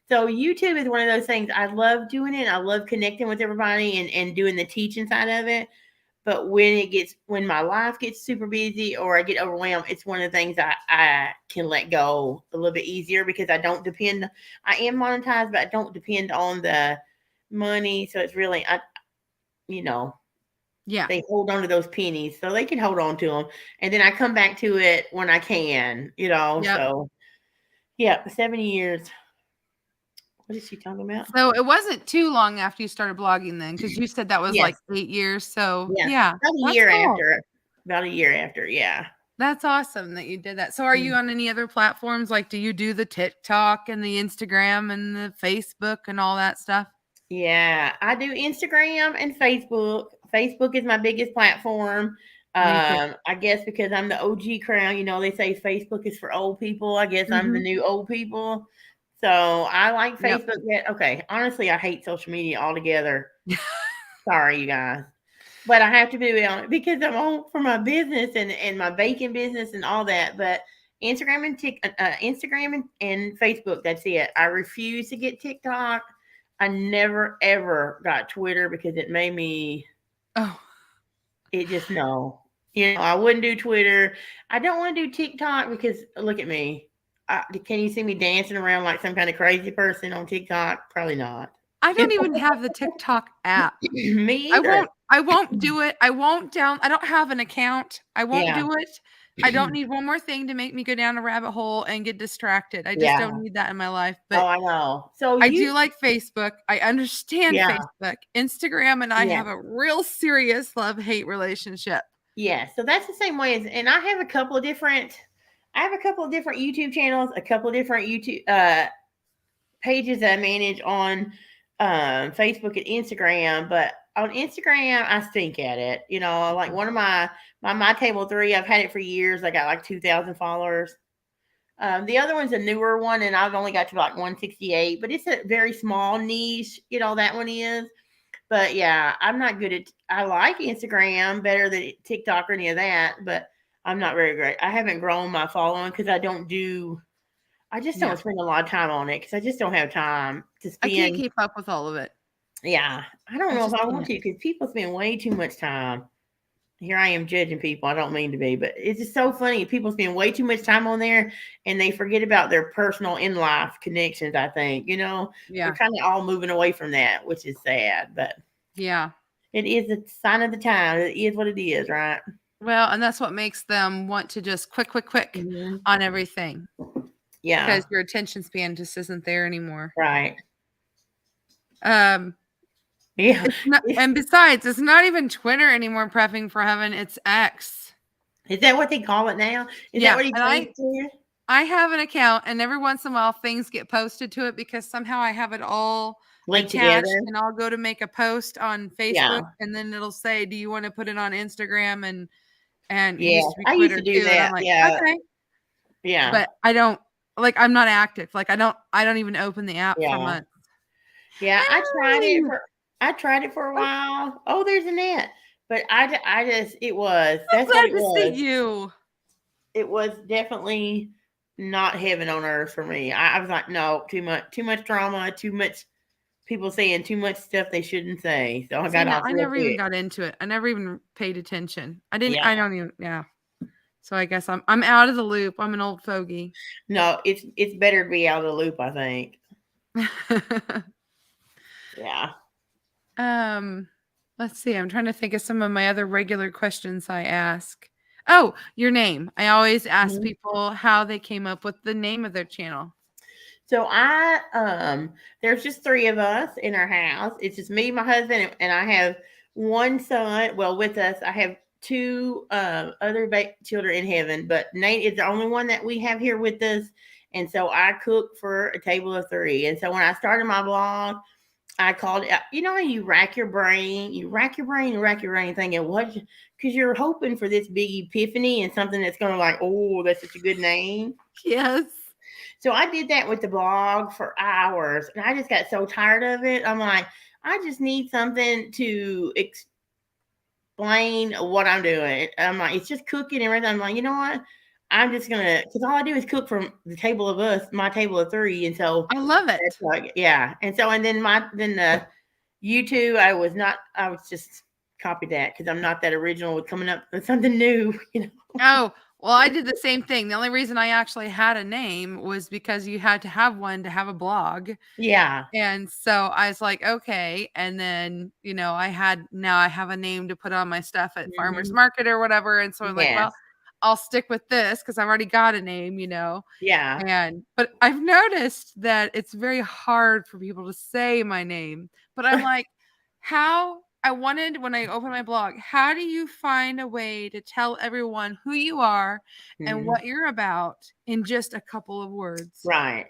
so YouTube is one of those things. I love doing it. I love connecting with everybody and doing the teaching side of it. But when my life gets super busy or I get overwhelmed, it's one of the things I can let go a little bit easier because I am monetized, but I don't depend on the money. So it's really, Yeah. they hold on to those pennies so they can hold on to them. And then I come back to it when I can, Yep. so yeah, 70 years. What is she talking about? So it wasn't too long after you started blogging then, because you said that was like Yes. 8 years. So Yeah. yeah, About a that's year cool. after. About a year after, yeah. That's awesome that you did that. So are you on any other platforms? Like, do you do the TikTok and the Instagram and the Facebook and all that stuff? Yeah, I do Instagram and Facebook. Facebook is my biggest platform. Me too. I guess because I'm the OG crown, they say Facebook is for old people. I guess I'm the Mhm. new old people. So I like Yep. Facebook. Okay, honestly, I hate social media altogether. Sorry, you guys. But I have to be on it because I'm on for my business and my baking business and all that. But Instagram and Facebook, that's it. I refuse to get TikTok. I never ever got Twitter because it made me. Oh, It just no. I wouldn't do Twitter. I don't want to do TikTok because look at me. Can you see me dancing around like some kind of crazy person on TikTok? Probably not. I don't even have the TikTok app. Me I either. won't do it. I don't have an account. I won't Yeah. do it. I don't need one more thing to make me go down a rabbit hole and get distracted. I just Yeah. don't need that in my life. Oh, But I know. So I you, do like Facebook. I understand yeah, Facebook. Instagram and I yeah. have a real serious love-hate relationship. Yeah, so that's the same way as, and I have a couple of different YouTube channels, a couple of different YouTube pages that I manage on Facebook and Instagram. But on Instagram, I stink at it. Like one of my table 3, I've had it for years. I got like 2,000 followers. The other one's a newer one, and I've only got to like 168. But it's a very small niche. That one is. But yeah, I'm not good at. I like Instagram better than TikTok or any of that, but I'm not very great. I haven't grown my following because I don't do. I just Yeah. don't spend a lot of time on it because I just don't have time to I can't spend. keep up with all of it. Yeah, I don't I know if just I want can't. to because people spend way too much time. Here I am judging people. I don't mean to be, but it's just so funny. People spend way too much time on there and they forget about their personal in life connections. I think we're Yeah. kind of all moving away from that, which is sad, but. Yeah. It is a sign of the time. It is what it is, right? Well, and that's what makes them want to just quick Mhm. on everything Yeah, because your attention span just isn't there anymore. right. Um, Yeah. it's not, and besides, it's not even Twitter anymore. Prepping for heaven, it's X. Is that what they call it now? Is that Yeah, what he and changed to? I have an account, and every once in a while things get posted to it because somehow I have it all Linked attached, together? and I'll go to make a post on Facebook, Yeah. and then it'll say, "Do you want to put it on Instagram?" And it Yeah. used to be I used Twitter to do too, and I'm that. like, Yeah. okay, Yeah. but I don't like. I'm not active. Like I don't even open the app for Yeah. months. Yeah. Hey! I tried it for a Oh, while. Oh, there's a net. But I just, I'm that's what glad it to see was. you. It was definitely not heaven on earth for me. I was like, no, too much drama, too much people saying too much stuff they shouldn't say. So I See, got now off I real never even quick. got into it. I never even paid attention. I didn't. Yeah. I don't even. Yeah. So I guess I'm out of the loop. I'm an old fogey. No, it's better to be out of the loop, I think. Yeah. um, let's see. I'm trying to think of some of my other regular questions I ask. Oh, your name. I always ask Mhm. people how they came up with the name of their channel. So there's just three of us in our house. It's just me, my husband, and I have one son. Well, with us, I have two other children in heaven, but Nate is the only one that we have here with us. And so I cook for a table of three. And so when I started my blog, I called it, you know, how you rack your brain, thinking, what? Because you're hoping for this big epiphany and something that's going to like, oh, that's such a good name. Yes. So I did that with the blog for hours, and I just got so tired of it. I'm like, I just need something to explain what I'm doing. I'm like, it's just cooking and everything. I'm like, you know what? I'm just gonna, because all I do is cook from the table of us, my table of three, and so I love it. that's like, yeah. And so, and then the YouTube, I was just copied that because I'm not that original with coming up with something new, you know. Oh, well, I did the same thing. The only reason I actually had a name was because you had to have one to have a blog. Yeah. And so I was like, okay. And then, I have a name to put on my stuff at farmer's market or whatever. And so I'm like, well, Yes. I'll stick with this because I've already got a name, Yeah. But I've noticed that it's very hard for people to say my name. But I'm like, when I open my blog, how do you find a way to tell everyone who you are and what you're about in just a couple of words? Right.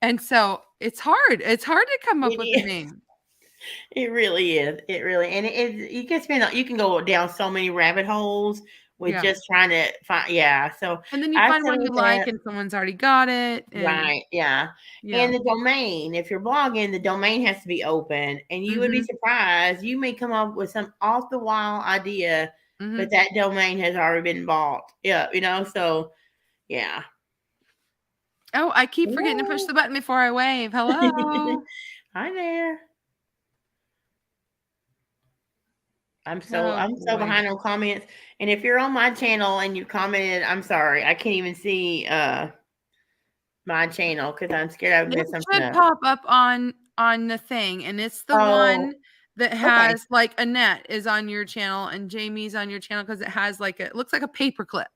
And so it's hard. It's hard to come up It with a is. name. It really is. It really, and you can go down so many rabbit holes with just trying to find. Yeah. So And then you I find one settled you with like that. and someone's already got it. And Right. Yeah. yeah. And the domain, if you're blogging, the domain has to be open, and you would be surprised. You may come up with some off the wall idea, but that domain has already been bought. Yeah. So yeah. Oh, I keep forgetting to push the button before I wave. Hello. Hi there. I'm so boy. behind on comments. And if you're on my channel and you commented, I'm sorry. I can't even see my channel because I'm scared I would It miss something should up. pop up on the thing, and it's the one that okay. has like Annette is on your channel and Jamie's on your channel because it has it looks like a paper clip.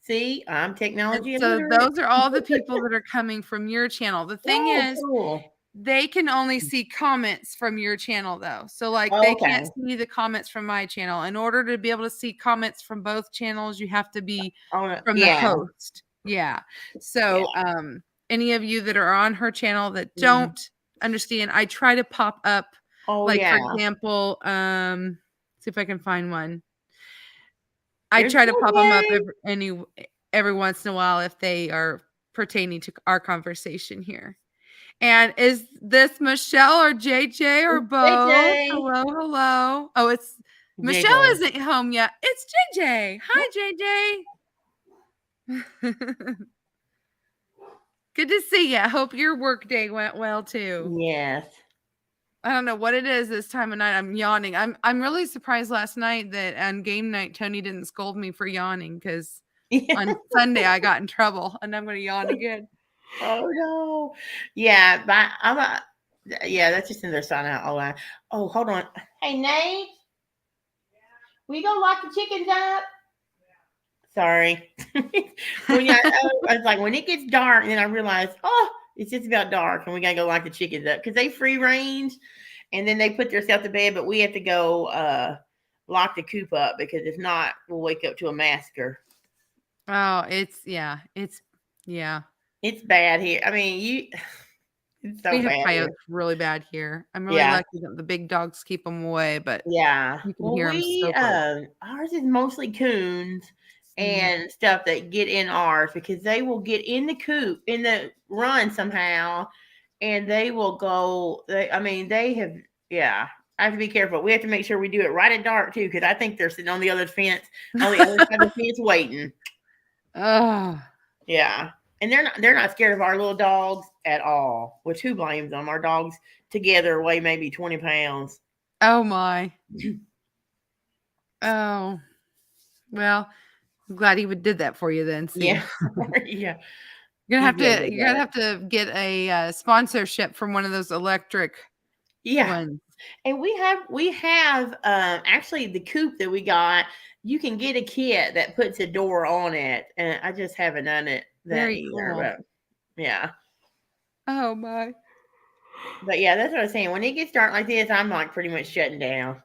See, I'm And technology so illiterate. those are all the people that are coming from your channel. The thing is, Cool. they can only see comments from your channel though. So they can't see the comments from my channel. In order to be able to see comments from both channels, you have to be from the host. Yeah. So any of you that are on her channel that don't understand, I try to pop up for example, see if I can find one. I try to pop them up every once in a while if they are pertaining to our conversation here. And is this Michelle or JJ or both? JJ. Hello. Oh, it's Michelle JJ. isn't home yet. It's JJ. Hi, JJ. Good to see you. I hope your work day went well too. Yes. I don't know what it is this time of night. I'm yawning. I'm really surprised last night that on game night Tony didn't scold me for yawning because on Sunday I got in trouble and I'm going to yawn again. Oh no. Yeah, but that's just in their sign out all that. Oh, hold on. Hey Nate. Will you go lock the chickens up? Sorry. I was like, when it gets dark, and then I realized, it's just about dark, and we gotta go lock the chickens up because they free range, and then they put themselves to bed, but we have to go lock the coop up because if not, we'll wake up to a massacre. Oh, it's bad here. I mean, it's so we have bad coyotes here. really bad here. I'm really lucky that the big dogs keep them away, but you can hear them so close. Ours is mostly coons and stuff that get in ours because they will get in the coop in the run somehow, and they will go. I have to be careful. We have to make sure we do it right at dark too, because I think they're sitting on the other fence, on the other side of the fence, waiting. Oh, yeah, and they're not scared of our little dogs at all. Which who blames them? Our dogs together weigh maybe 20 pounds. Oh my. Oh, well, I'm glad he did that for you then. See? Yeah. Yeah. You're gonna have to get a sponsorship from one of those electric ones. And we have actually the coop that we got. You can get a kit that puts a door on it, and I just haven't done it that either. Cool. But yeah. Oh my. But yeah, that's what I was saying. When it gets dark like this, I'm like pretty much shutting down.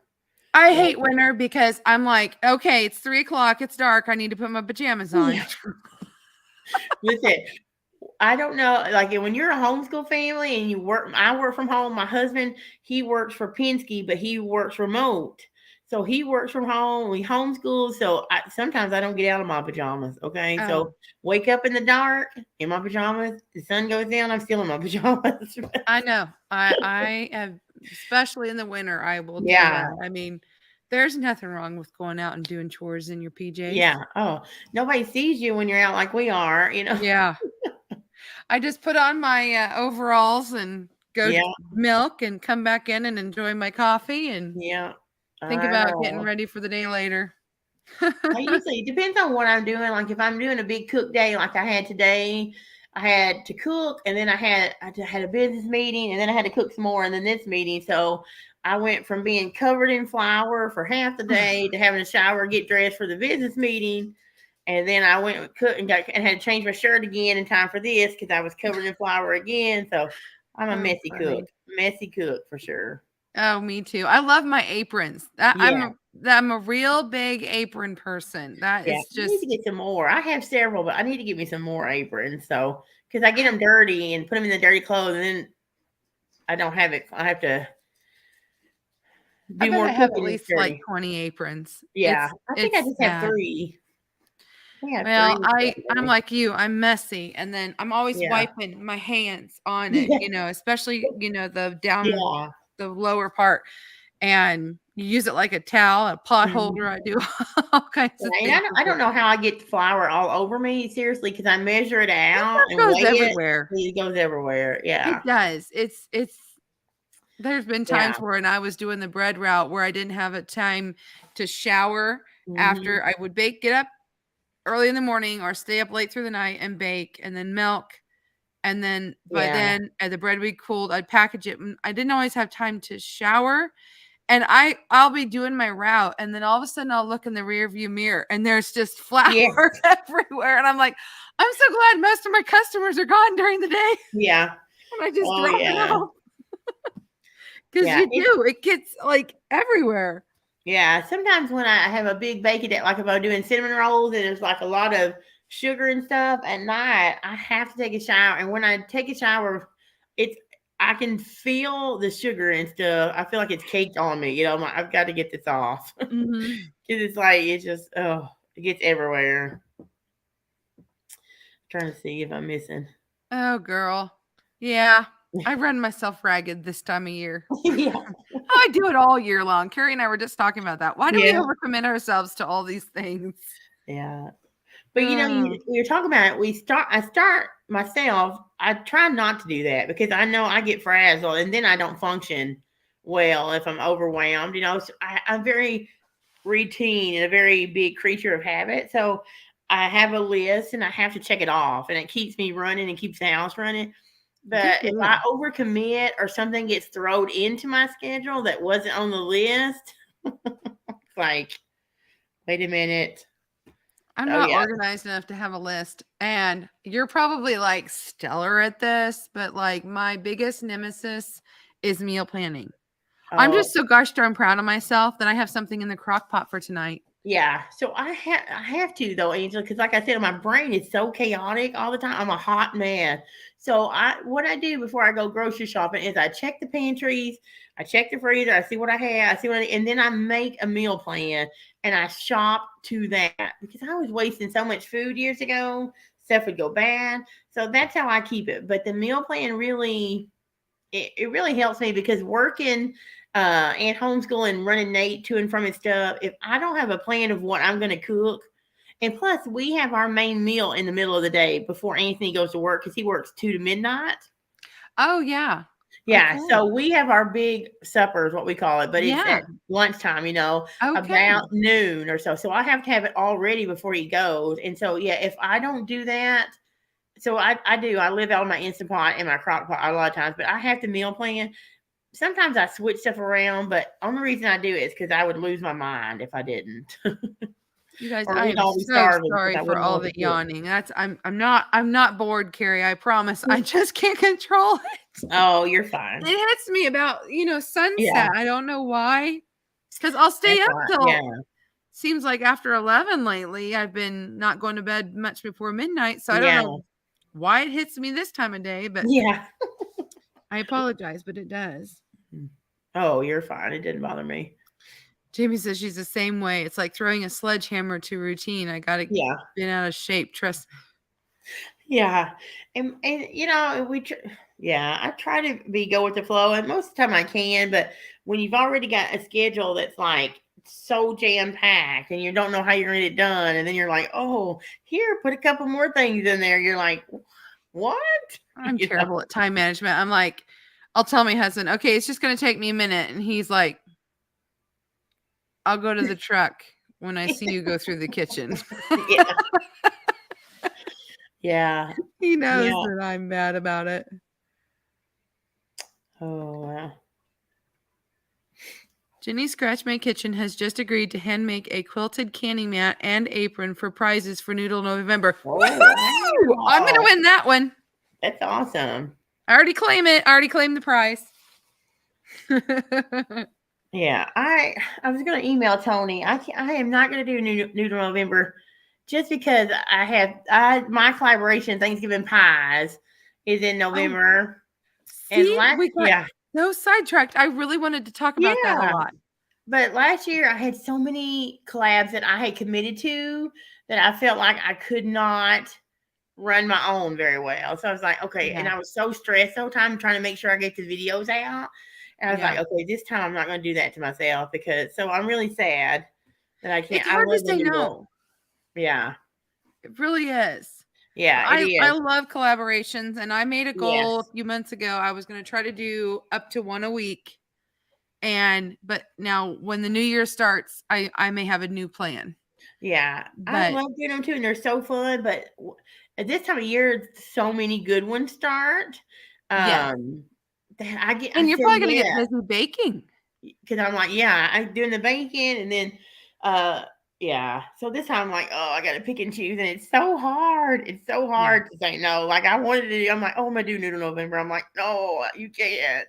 I Yeah. hate winter because I'm like, okay, it's 3 o'clock, it's dark. I need to put my pajamas on. Yeah. Listen, I don't know. Like when you're a homeschool family and you work, I work from home. My husband, he works for Penske, but he works remote. So he works from home. We homeschool. So sometimes I don't get out of my pajamas. Okay. Oh, So wake up in the dark in my pajamas. The sun goes down. I'm still in my pajamas. I know. I have, especially in the winter, I will do Yeah. that. I mean, there's nothing wrong with going out and doing chores in your PJs. Yeah. Oh, nobody sees you when you're out like we are, Yeah. I just put on my overalls and go Yeah. milk and come back in and enjoy my coffee and Yeah. think I about getting know. ready for the day later. I usually it depends on what I'm doing. Like if I'm doing a big cook day like I had today, I had to cook and then I had a business meeting and then I had to cook some more and then this meeting. So I went from being covered in flour for half the day to having a shower, get dressed for the business meeting. And then I went and cooked and had to change my shirt again in time for this because I was covered in flour again. So I'm a Oh, messy funny. cook for sure. Oh, me too. I love my aprons. Yeah. I'm a real big apron person. That Yeah, is I need to just get some more. I have several, but I need to get me some more aprons. So, because I get them dirty and put them in the dirty clothes, and then I don't have it. I have to I do bet I more have at cooking and it's least like dirty. 20 aprons. Yeah, I think I It's just have sad. three. I have Well, three. I'm like you. I'm messy, and then I'm always Yeah, wiping my hands on it, yeah, especially, the down yeah. the lower part, and you use it like a towel, a pot holder. Mhm. I do all kinds of Yeah, and things I with don't it. know how I get the flour all over me. Seriously, because I measure it out It and goes weigh it. everywhere. It goes everywhere. Yeah, It does. It's there's been yeah. times when I was doing the bread route where I didn't have a time to shower Hmm. after I would get up early in the morning or stay up late through the night and bake and then milk. And then by Yeah, then, the bread would be cooled. I'd package it. I didn't always have time to shower. And I'll be doing my route, and then all of a sudden I'll look in the rear view mirror and there's just flour yeah, everywhere. And I'm like, I'm so glad most of my customers are gone during the day. yeah. And I just Oh drop it yeah, off. Because yeah. you do. It gets like everywhere. Yeah, sometimes when I have a big baking day, like if I'm doing cinnamon rolls and there's like a lot of sugar and stuff at night, I have to take a shower. And when I take a shower, it's I can feel the sugar and stuff. I feel like it's caked on me. I'm like, I've got to get this off because Mhm. it's like it's just it gets everywhere. Trying to see if I'm missing. Oh, girl. Yeah. I run myself ragged this time of year. Yeah, Oh, I do it all year long. Carrie and I were just talking about that. Why do we yeah, overcommit ourselves to all these things? yeah. But Mm. you're talking about it. I start myself. I try not to do that because I know I get frazzled and then I don't function well if I'm overwhelmed. So I'm very routine and a very big creature of habit. So I have a list and I have to check it off, and it keeps me running and keeps the house running. Good But for if I you. overcommit or something gets thrown into my schedule that wasn't on the list, it's like, wait a minute. I'm Oh not yeah. organized enough to have a list. And you're probably like stellar at this, but like my biggest nemesis is meal planning. I'm Oh, just so gosh darn proud of myself that I have something in the crock pot for tonight. yeah, so I have to though, Angela, because like I said, my brain is so chaotic all the time. I'm a hot mess. So what I do before I go grocery shopping is I check the pantries, I check the freezer, I see what I have, and then I make a meal plan and I shop to that because I was wasting so much food years ago. Stuff would go bad. So that's how I keep it. But the meal plan really it really helps me because working and homeschooling, running Nate to and from his stuff, if I don't have a plan of what I'm going to cook, and plus we have our main meal in the middle of the day before Anthony goes to work because he works 2 to midnight. Oh, yeah. Yeah, Okay. so we have our big supper is what we call it, but it's Yeah. at lunchtime, Okay. about noon or so. So I have to have it all ready before he goes. And so yeah, if I don't do that, so I do. I live out of my Instant Pot and my crock pot a lot of times, but I have to meal plan. Sometimes I switch stuff around, but only reason I do it is because I would lose my mind if I didn't. You guys, or I we'd am all be so starving because sorry I for wouldn't know all what to the cook. yawning. I'm not bored, Carrie. I promise. I just can't control it. Oh, you're fine. It hits me about, sunset. Yeah. I don't know why. Because I'll stay That's up why. till Yeah. seems like after 11 lately. I've been not going to bed much before midnight. So I don't Yeah. know why it hits me this time of day, but Yeah. I apologize, but it does. Oh, you're fine. It didn't bother me. Jamie says she's the same way. It's like throwing a sledgehammer to routine. I got to Yeah. been out of shape. Trust. Yeah. And I try to go with the flow, and most of the time I can, but when you've already got a schedule that's like so jam packed and you don't know how you're going to get it done, and then you're like, oh, here, put a couple more things in there. You're like, what? I'm terrible at time management. I'm like, I'll tell my husband, okay, it's just going to take me a minute. And he's like, I'll go to the truck when I see you go through the kitchen. Yeah. Yeah. He knows that I'm bad about it. Oh, wow. Jenny Scratch My Kitchen has just agreed to hand make a quilted canning mat and apron for prizes for Noodle November. Oh, wow. I'm going to win that one. That's awesome. I already claim it. I already claimed the prize. Yeah, I was going to email Tony. I am not going to do Noodle November just because my collaboration Thanksgiving pies is in November. See, we got so sidetracked. I really wanted to talk about that a lot. But last year I had so many collabs that I had committed to that I felt like I could not run my own very well. So I was like, okay. And I was so stressed all the time trying to make sure I get the videos out. And I was like, okay, this time I'm not going to do that to myself so I'm really sad that I can't. It's hard to say no. Yeah. It really is. Yeah, I love collaborations, and I made a goal a few months ago. I was going to try to do up to one a week. But now when the new year starts, I may have a new plan. Yeah. I love doing them too, and they're so fun. But at this time of year, so many good ones start. And you're probably going to get busy baking. Because I'm like, I'm doing the baking, and then so this time I'm like, oh, I got to pick and choose, and it's so hard. It's so hard to say no. Like I wanted to do, I'm like, oh, I'm gonna do Noodle November. I'm like, no, you can't.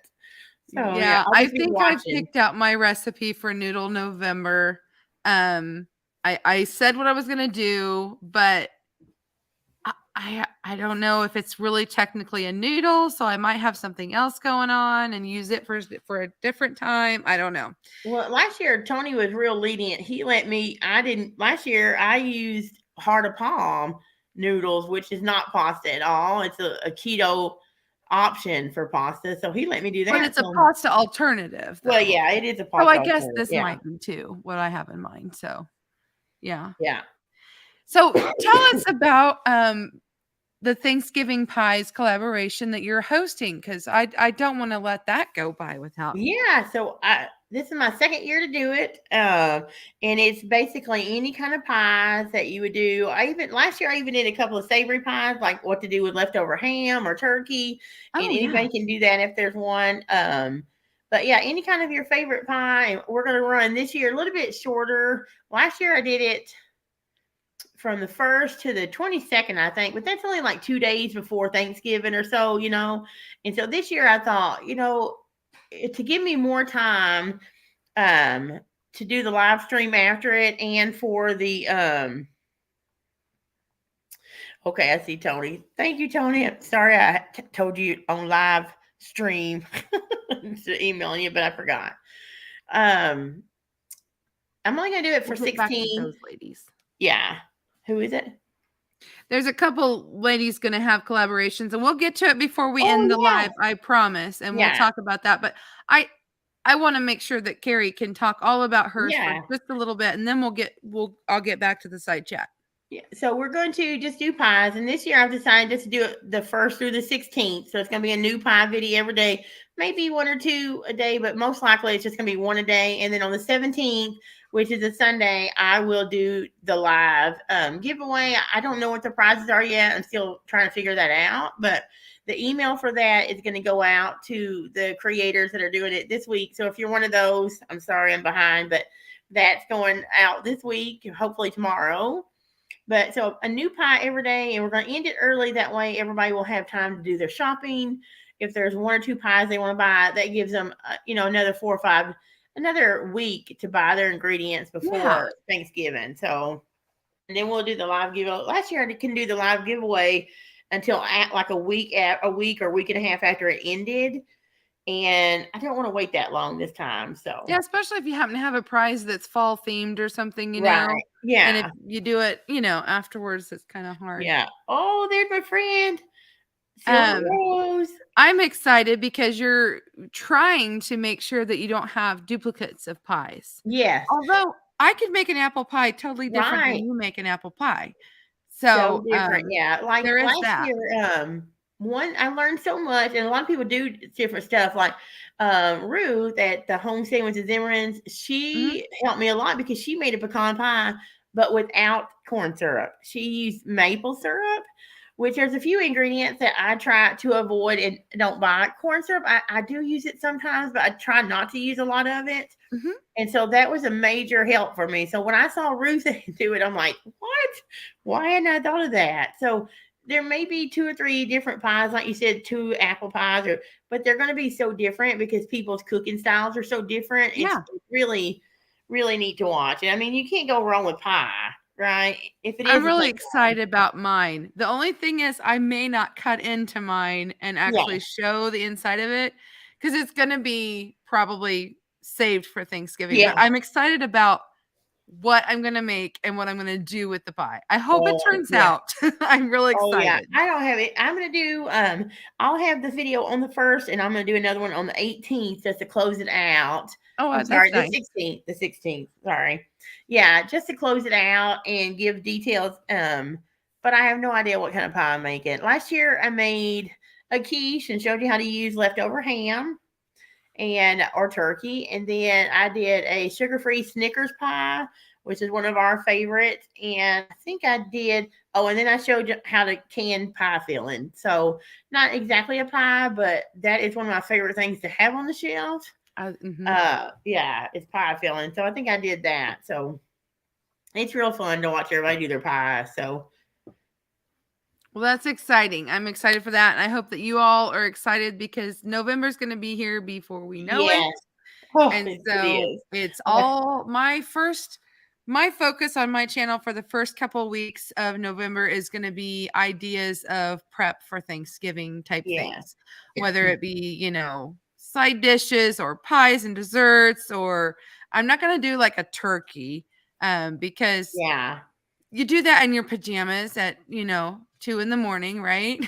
So I think I picked out my recipe for Noodle November. I said what I was gonna do, but I don't know if it's really technically a noodle, so I might have something else going on and use it for a different time. I don't know. Well, last year Tony was real lenient. He let me. Last year I used heart of palm noodles, which is not pasta at all. It's a keto option for pasta, so he let me do that. But it's a pasta alternative, though. Well, yeah, it is a pasta. So I guess this might be too what I have in mind. So, yeah. So tell us about the Thanksgiving pies collaboration that you're hosting, because I don't want to let that go by without. Yeah, so this is my second year to do it, and it's basically any kind of pies that you would do. Last year I even did a couple of savory pies, like what to do with leftover ham or turkey, and anybody can do that if there's one. But yeah, any kind of your favorite pie. And we're going to run this year a little bit shorter. Last year I did it from the 1st to the 22nd, I think, but that's only like 2 days before Thanksgiving or so, And so this year I thought, to give me more time to do the live stream after it, and for the okay, I see Tony. Thank you, Tony. I'm sorry I told you on live stream to email you, but I forgot. I'm only gonna do it for 16. Those ladies. Yeah. Who is it? There's a couple ladies going to have collaborations, and we'll get to it before we end the live, I promise. And we'll talk about that. But I want to make sure that Carrie can talk all about hers for just a little bit, and then I'll get back to the side chat. Yeah. So we're going to just do pies. And this year I've decided just to do it the 1st through the 16th. So it's going to be a new pie video every day, maybe 1 or 2 a day, but most likely it's just going to be 1 a day. And then on the 17th, which is a Sunday, I will do the live giveaway. I don't know what the prizes are yet. I'm still trying to figure that out. But the email for that is going to go out to the creators that are doing it this week. So if you're one of those, I'm sorry I'm behind, but that's going out this week, hopefully tomorrow. But so a new pie every day, and we're going to end it early. That way, everybody will have time to do their shopping. If there's one or two pies they want to buy, that gives them, another 4 or 5, another week to buy their ingredients before Thanksgiving. So, and then we'll do the live giveaway. Last year, I couldn't do the live giveaway until like a week or week and a half after it ended. And I don't want to wait that long this time. So Yeah, especially if you happen to have a prize that's fall themed or something, right, And if yeah, you do it, afterwards, it's kind of hard. yeah. Oh, there's my friend, Silver Um, Rose. I'm excited because you're trying to make sure that you don't have duplicates of pies. Yes, Although I could make an apple pie totally different than right. you make an apple pie. So So, different. Yeah. Like there is last that. year, one I learned so much, and a lot of people do different stuff. Like Ruth at the Home Sandwich at Zimmerman's, Mhm. she helped me a lot because she made a pecan pie, but without corn syrup. She used maple syrup, which there's a few ingredients that I try to avoid and don't buy. Corn syrup, I do use it sometimes, but I try not to use a lot of it. Mhm. And so that was a major help for me. So when I saw Ruth do it, I'm like, what? Why hadn't I thought of that? So there may be 2 or 3 different pies, like you said, 2 apple pies, but they're going to be so different because people's cooking styles are so different. It's Yeah. really, really neat to watch. And I mean, you can't go wrong with pie, right? If it I'm is, it's really like, excited about mine. The only thing is I may not cut into mine and yeah, actually show the inside of it because it's gonna be probably saved for Thanksgiving. But yeah. I'm excited about what I'm gonna make and what I'm gonna do with the pie. I hope it Oh, turns yeah. out. I'm really Oh yeah, excited. I don't have it. I'm gonna do. I'll have the video on the 1st, and I'm gonna do another one on the 18th just to close it out. Oh, I'm that's sorry, the nice. 16th. The 16th. Sorry. Yeah, just to close it out and give details. But I have no idea what kind of pie I'm making. Last year I made a quiche and showed you how to use leftover ham and or turkey. And then I did a sugar-free Snickers pie, which is one of our favorites. And I think I did. Oh, and then I showed you how to can pie filling. So not exactly a pie, but that is one of my favorite things to have on the shelf. Mhm. Yeah, it's pie filling. So I think I did that. So it's real fun to watch everybody do their pie. So Well, that's exciting. I'm excited for that, and I hope that you all are excited because November's gonna be here before we know it. yes, oh, And it so is. it's Okay. all my focus on my channel for the first couple weeks of November is going to be ideas of prep for Thanksgiving type Yeah. things, whether it be, side dishes or pies and desserts, or I'm not going to do like a turkey because Yeah. you do that in your pajamas at, 2 in the morning, right?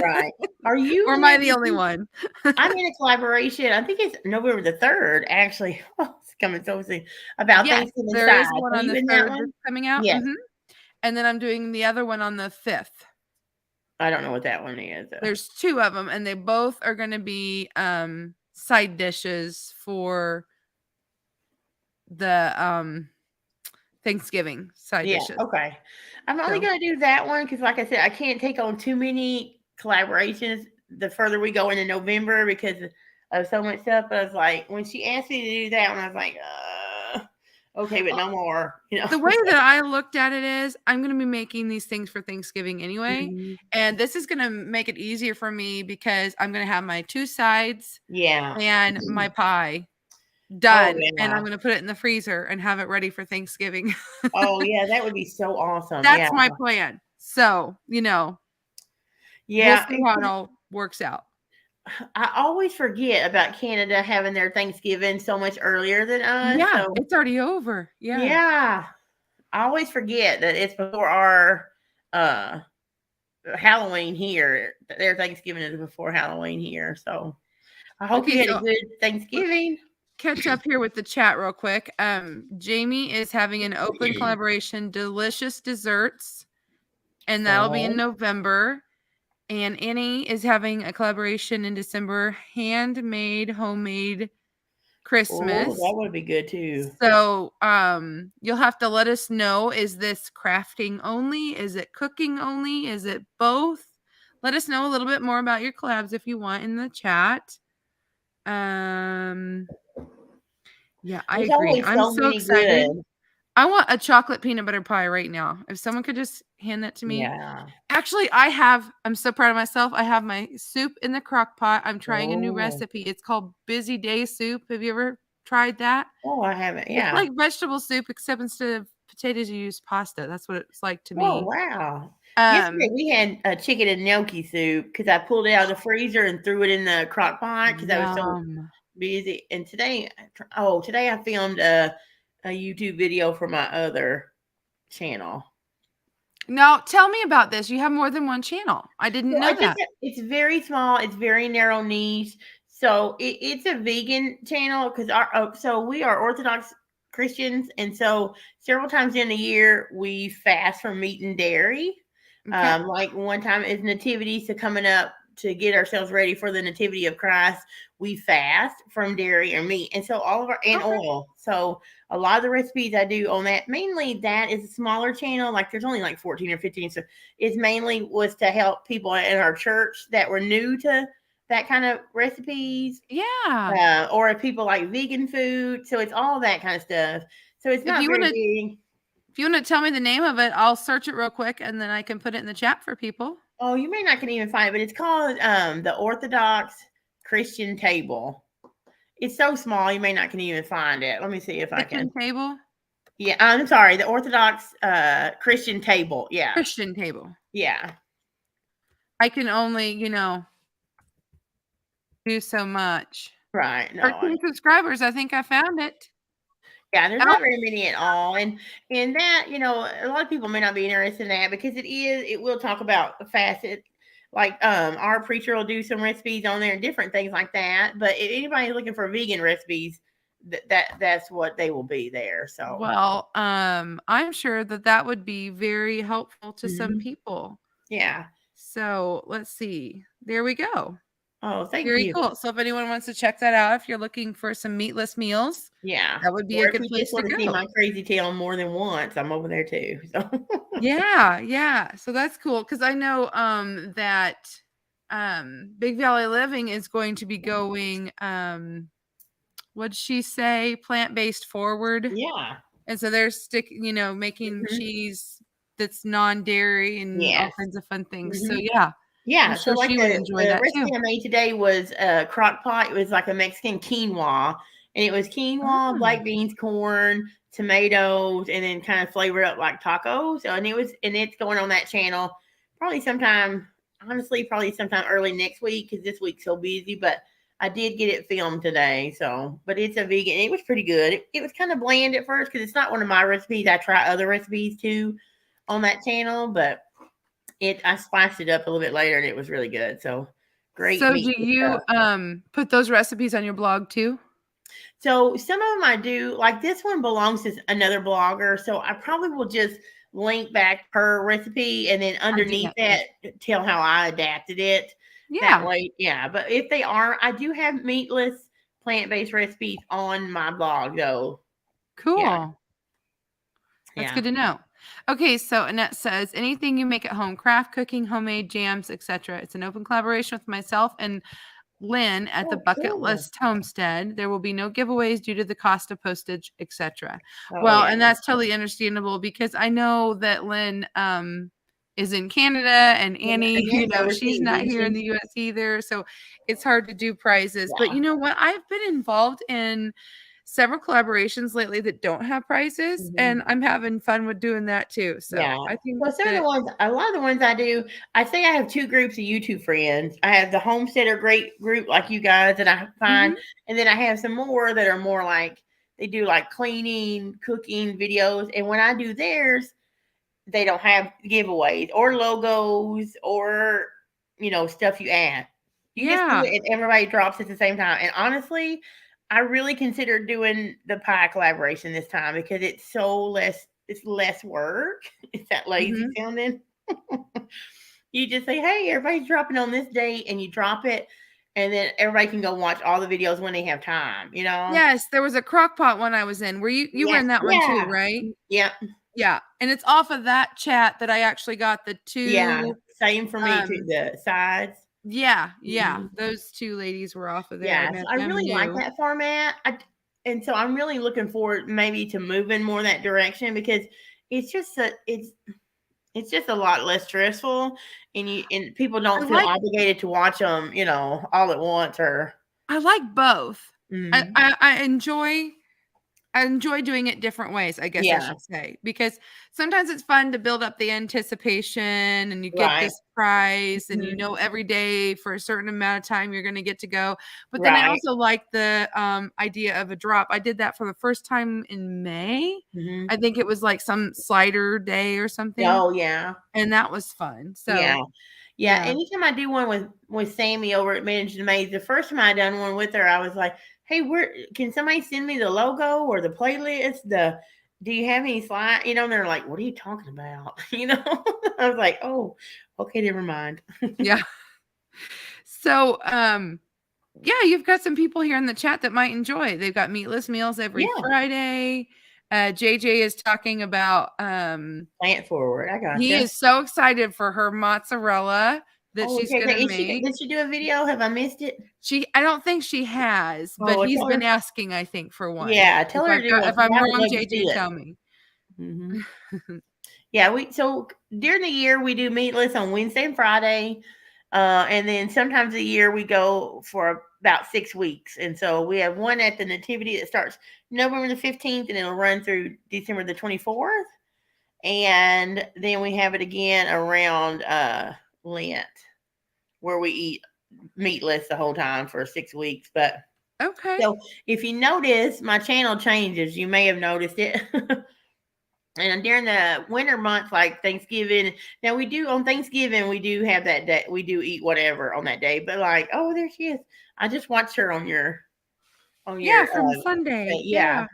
Right. Are you Or am I in? the only one? I'm in a collaboration. I think it's November the 3rd, actually. Oh, it's coming so soon. About Yes, Thanksgiving there is sides. one Are on you the in that 3rd that's one? coming out. Yes. Mhm. And then I'm doing the other one on the 5th. I don't know what that one is. There's 2 of them, and they both are gonna be, side dishes for the, Thanksgiving side Yeah, dishes. okay. I'm only So gonna do that one because, like I said, I can't take on too many collaborations the further we go into November because of so much stuff. But I was like, when she asked me to do that one, I was like, okay, but well, no more, the way that I looked at it is, I'm gonna be making these things for Thanksgiving anyway, Mhm. and this is gonna make it easier for me because I'm gonna have my 2 sides Yeah. and my pie Oh, done, and I'm yeah. gonna put it in the freezer and have it ready for Thanksgiving. Oh, yeah, that would be so awesome. Yeah. That's my plan. So, we'll Yeah. see how it all works out. I always forget about Canada having their Thanksgiving so much earlier than us. Yeah, So it's already over. Yeah. yeah, I always forget that it's before our uh Halloween here. Their Thanksgiving is before Halloween here. So I hope Okay, you had a so good let's Thanksgiving. catch up here with the chat real quick. Jamie is having an open collaboration, Delicious Desserts, and that'll be in Oh, November. And Annie is having a collaboration in December, Handmade Homemade oh, Christmas. that would be good too. So, you'll have to let us know, is this crafting only? Is it cooking only? Is it both? Let us know a little bit more about your collabs if you want in the chat. Um, Yeah, I There's agree. always I'm so so many excited. good. I want a chocolate peanut butter pie right now. If someone could just hand that to me. Yeah. Actually, I'm so proud of myself. I have my soup in the crock pot. I'm trying a new Oh. recipe. It's called Busy Day Soup. Have you ever tried that? Oh, I haven't. It's Yeah. like vegetable soup, except instead of potatoes, you use pasta. That's what it's like to Oh, me. wow. Yesterday, Um, we had a chicken and gnocchi soup because I pulled it out of the freezer and threw it in the crock pot because I was so Yum. busy. And today I filmed a YouTube video for my other channel. Now, tell me about this. You have more than one channel. I didn't So know that. it's very small. It's very narrow niche. So it's a vegan channel because so we are Orthodox Christians, and so several times in the year we fast from meat and dairy. Okay. Like one time is nativity, so coming up to get ourselves ready for the nativity of Christ, we fast from dairy or meat, and so all of our and Okay. oil. So a lot of the recipes I do on that, mainly that is a smaller channel. Like there's only like 14 or 15. So it mainly was to help people in our church that were new to that kind of recipes, Yeah. or if people like vegan food. So it's all that kind of stuff. So it's If not you very wanna big. if you wanna tell me the name of it, I'll search it real quick and then I can put it in the chat for people. Oh, you may not can even find it, but it's called the Orthodox Christian Table. It's so small you may not can even find it. Let me see if I Kitchen can. table? Yeah, I'm sorry, the Orthodox Christian Table. Yeah, Christian table. yeah, I can only, do so much. right. No, 13 subscribers, I think I found it. yeah, there's Oh, not very many at all, and that a lot of people may not be interested in that because it will talk about facet. Like our preacher will do some recipes on there and different things like that. But if anybody's looking for vegan recipes, that's what they will be there. So well, I'm sure that that would be very helpful to some mhm. people. Yeah. So, let's see. There we go. Oh, thank Very you. cool. So if anyone wants to check that out, if you're looking for some meatless meals, Yeah. that would be Or a if good you place just to want to see go. my crazy tail more than once, I'm over there too. So Yeah, yeah. So that's cool because I know that Big Valley Living is going to be going what'd she say? Plant-based forward. yeah. And so they're making Mhm. cheese that's non-dairy and all Yes. kinds of fun things. So Mhm. yeah, I'm Yeah, so sure like she would enjoy the that too. recipe I made today was a crock pot. It was like a Mexican quinoa, and it was quinoa, Ah, black beans, corn, tomatoes, and then kind of flavored up like tacos. So, and it's going on that channel probably sometime. Honestly, probably sometime early next week because this week's so busy. But I did get it filmed today, so but it's a vegan. It was pretty good. It was kind of bland at first because it's not one of my recipes. I try other recipes too on that channel, but I spiced it up a little bit later and it was really good. So great so do meat you stuff. put those recipes on your blog too? So some of them I do, like this one belongs to another blogger. So I probably will just link back her recipe and then I do underneath that too. that tell how I adapted it. That Yeah, way, yeah. But if they are, I do have meatless plant-based recipes on my blog though. Yeah, cool. That's yeah. good to know. Okay, so Annette says, anything you make at home, craft, cooking, homemade jams, etc. It's an open collaboration with myself and Lynn at the Oh, Bucket cool. List Homestead. There will be no giveaways due to the cost of postage, etc. Oh Well, yeah. and that's totally understandable because I know that Lynn is in Canada and Yeah. Annie, And that's she's overseas, not isn't here in she? the US either, so it's hard to do prizes. But Yeah. you know what? I've been involved in several collaborations lately that don't have prizes, Mhm. and I'm having fun with doing that too. So Yeah. I think Well, some of the that ones, a lot of the ones I do, I say I have two groups of YouTube friends. I have the homesteader great group like you guys that I find, Mhm. and then I have some more that are more like they do like cleaning, cooking videos. And when I do theirs, they don't have giveaways or logos or stuff you add. You just do yeah. it and everybody drops at the same time. And honestly, I really considered doing the pie collaboration this time because it's less work. It's that lazy Mhm. sounding. You just say, hey, everybody's dropping on this date and you drop it and then everybody can go watch all the videos when they have time. Yes, there was a crock pot one I was in. Were you were Yes. in that one too, Yeah. right? Yeah. Yeah, and it's off of that chat that I actually got the Yeah. 2, Same for me too. The sides. yeah, Mhm. those 2 ladies were off of there. I Yeah, so met I them really like new. that format. and so I'm really looking forward maybe to moving more that direction because it's just it's just a lot less stressful, and people don't feel obligated to watch them, all at once or. I like both. Mhm. I enjoy doing it different ways, I guess I Yeah. should say, because sometimes it's fun to build up the anticipation and you get Right. this prize and Mhm. every day for a certain amount of time you're going to get to go. But then I Right. also like the idea of a drop. I did that for the first time in May. Mhm. I think it was like some slider day or something, Oh, yeah. and that was fun. Yeah. So, Yeah, yeah. anytime I do one with Sammy over at Managed Maze, the first time I done one with her, I was like, "Hey, where can somebody send me the logo or the playlist? Do you have any slide?" And they're like, "What are you talking about?" I was like, "Oh, okay, never mind." Yeah. So, yeah, you've got some people here in the chat that might enjoy. They've got meatless meals every Yeah, Friday. JJ is talking about plant forward. I he gotcha. is so excited for her mozzarella that Oh, she's okay. gonna Is make. did she do a video? Have I missed it? I don't think she has, but Oh, he's tell been her. asking, I think, for one. Yeah, tell her to do one If 'cause I'm I would wrong, love to see JJ, it. tell me. Mhm. Yeah, so during the year we do meatless on Wednesday and Friday, and then sometimes a year we go for about 6 weeks, and so we have one at the Nativity that starts November the 15th, and it'll run through December the 24th, and then we have it again around Lent, where we eat meatless the whole time for 6 weeks. But Okay. so if you notice, my channel changes. You may have noticed it. And during the winter months, like Thanksgiving, now we do on Thanksgiving, we do have that day, we do eat whatever on that day. But like, oh, there she is. I just watched her on Yeah, your from Sunday. yeah. Yeah.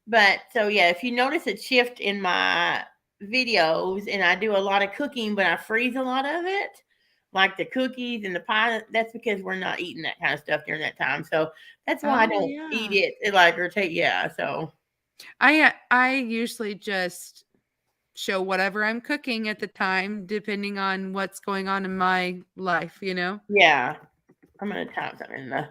But so yeah, if you notice a shift in my videos, and I do a lot of cooking, but I freeze a lot of it, like the cookies and the pie. That's because we're not eating that kind of stuff during that time. So that's why I Oh, don't eat yeah. it like or take. Yeah. So I usually just show whatever I'm cooking at the time, depending on what's going on in my life, yeah, I'm gonna type something in the.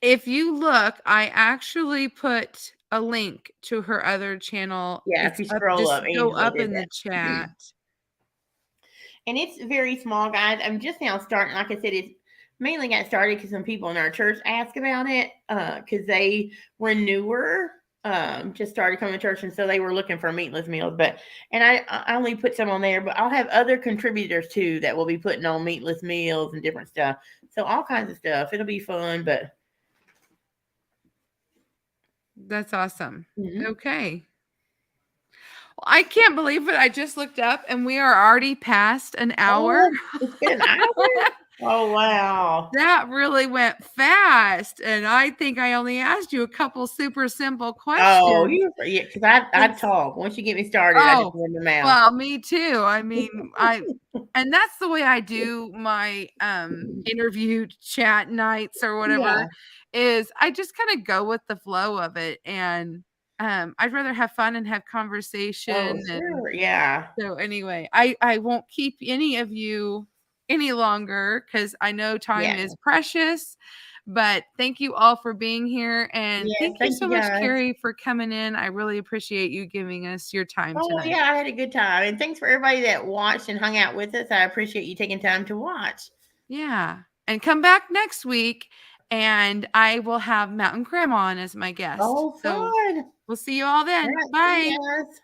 If you look, I actually put a link to her other channel. Yeah, if It's you up, scroll just up, go Angela up did in the that. chat. And it's very small, guys. I'm just now starting. Like I said, it's mainly got started because some people in our church asked about it because they were newer, just started coming to church, and so they were looking for meatless meals. And I only put some on there, but I'll have other contributors too that will be putting on meatless meals and different stuff. So all kinds of stuff. It'll be fun, but That's awesome. Mhm. Okay. Well, I can't believe it. I just looked up and we are already past an hour. Oh, it's been an hour. Oh wow. That really went fast. And I think I only asked you a couple super simple Oh, questions. yeah, because I And talk. Once you get me started, I just Oh, run the mouth. well, me too. I mean, and that's the way I do my interview chat nights or whatever, Yeah. is I just kind of go with the flow of it. And I'd rather have fun and have Oh, conversation. And sure. Yeah. so anyway, I won't keep any of you any longer because I know time Yeah. is precious. But thank you all for being here. And Yes. thank you Thank so you much, guys. Carrie, for coming in. I really appreciate you giving us your time Oh, tonight. yeah. I had a good time. And thanks for everybody that watched and hung out with us. I appreciate you taking time to watch. Yeah. And come back next week and I will have Mountain Grandma on as my guest. Oh, So fun. we'll see you all All then. right. See Bye. you guys.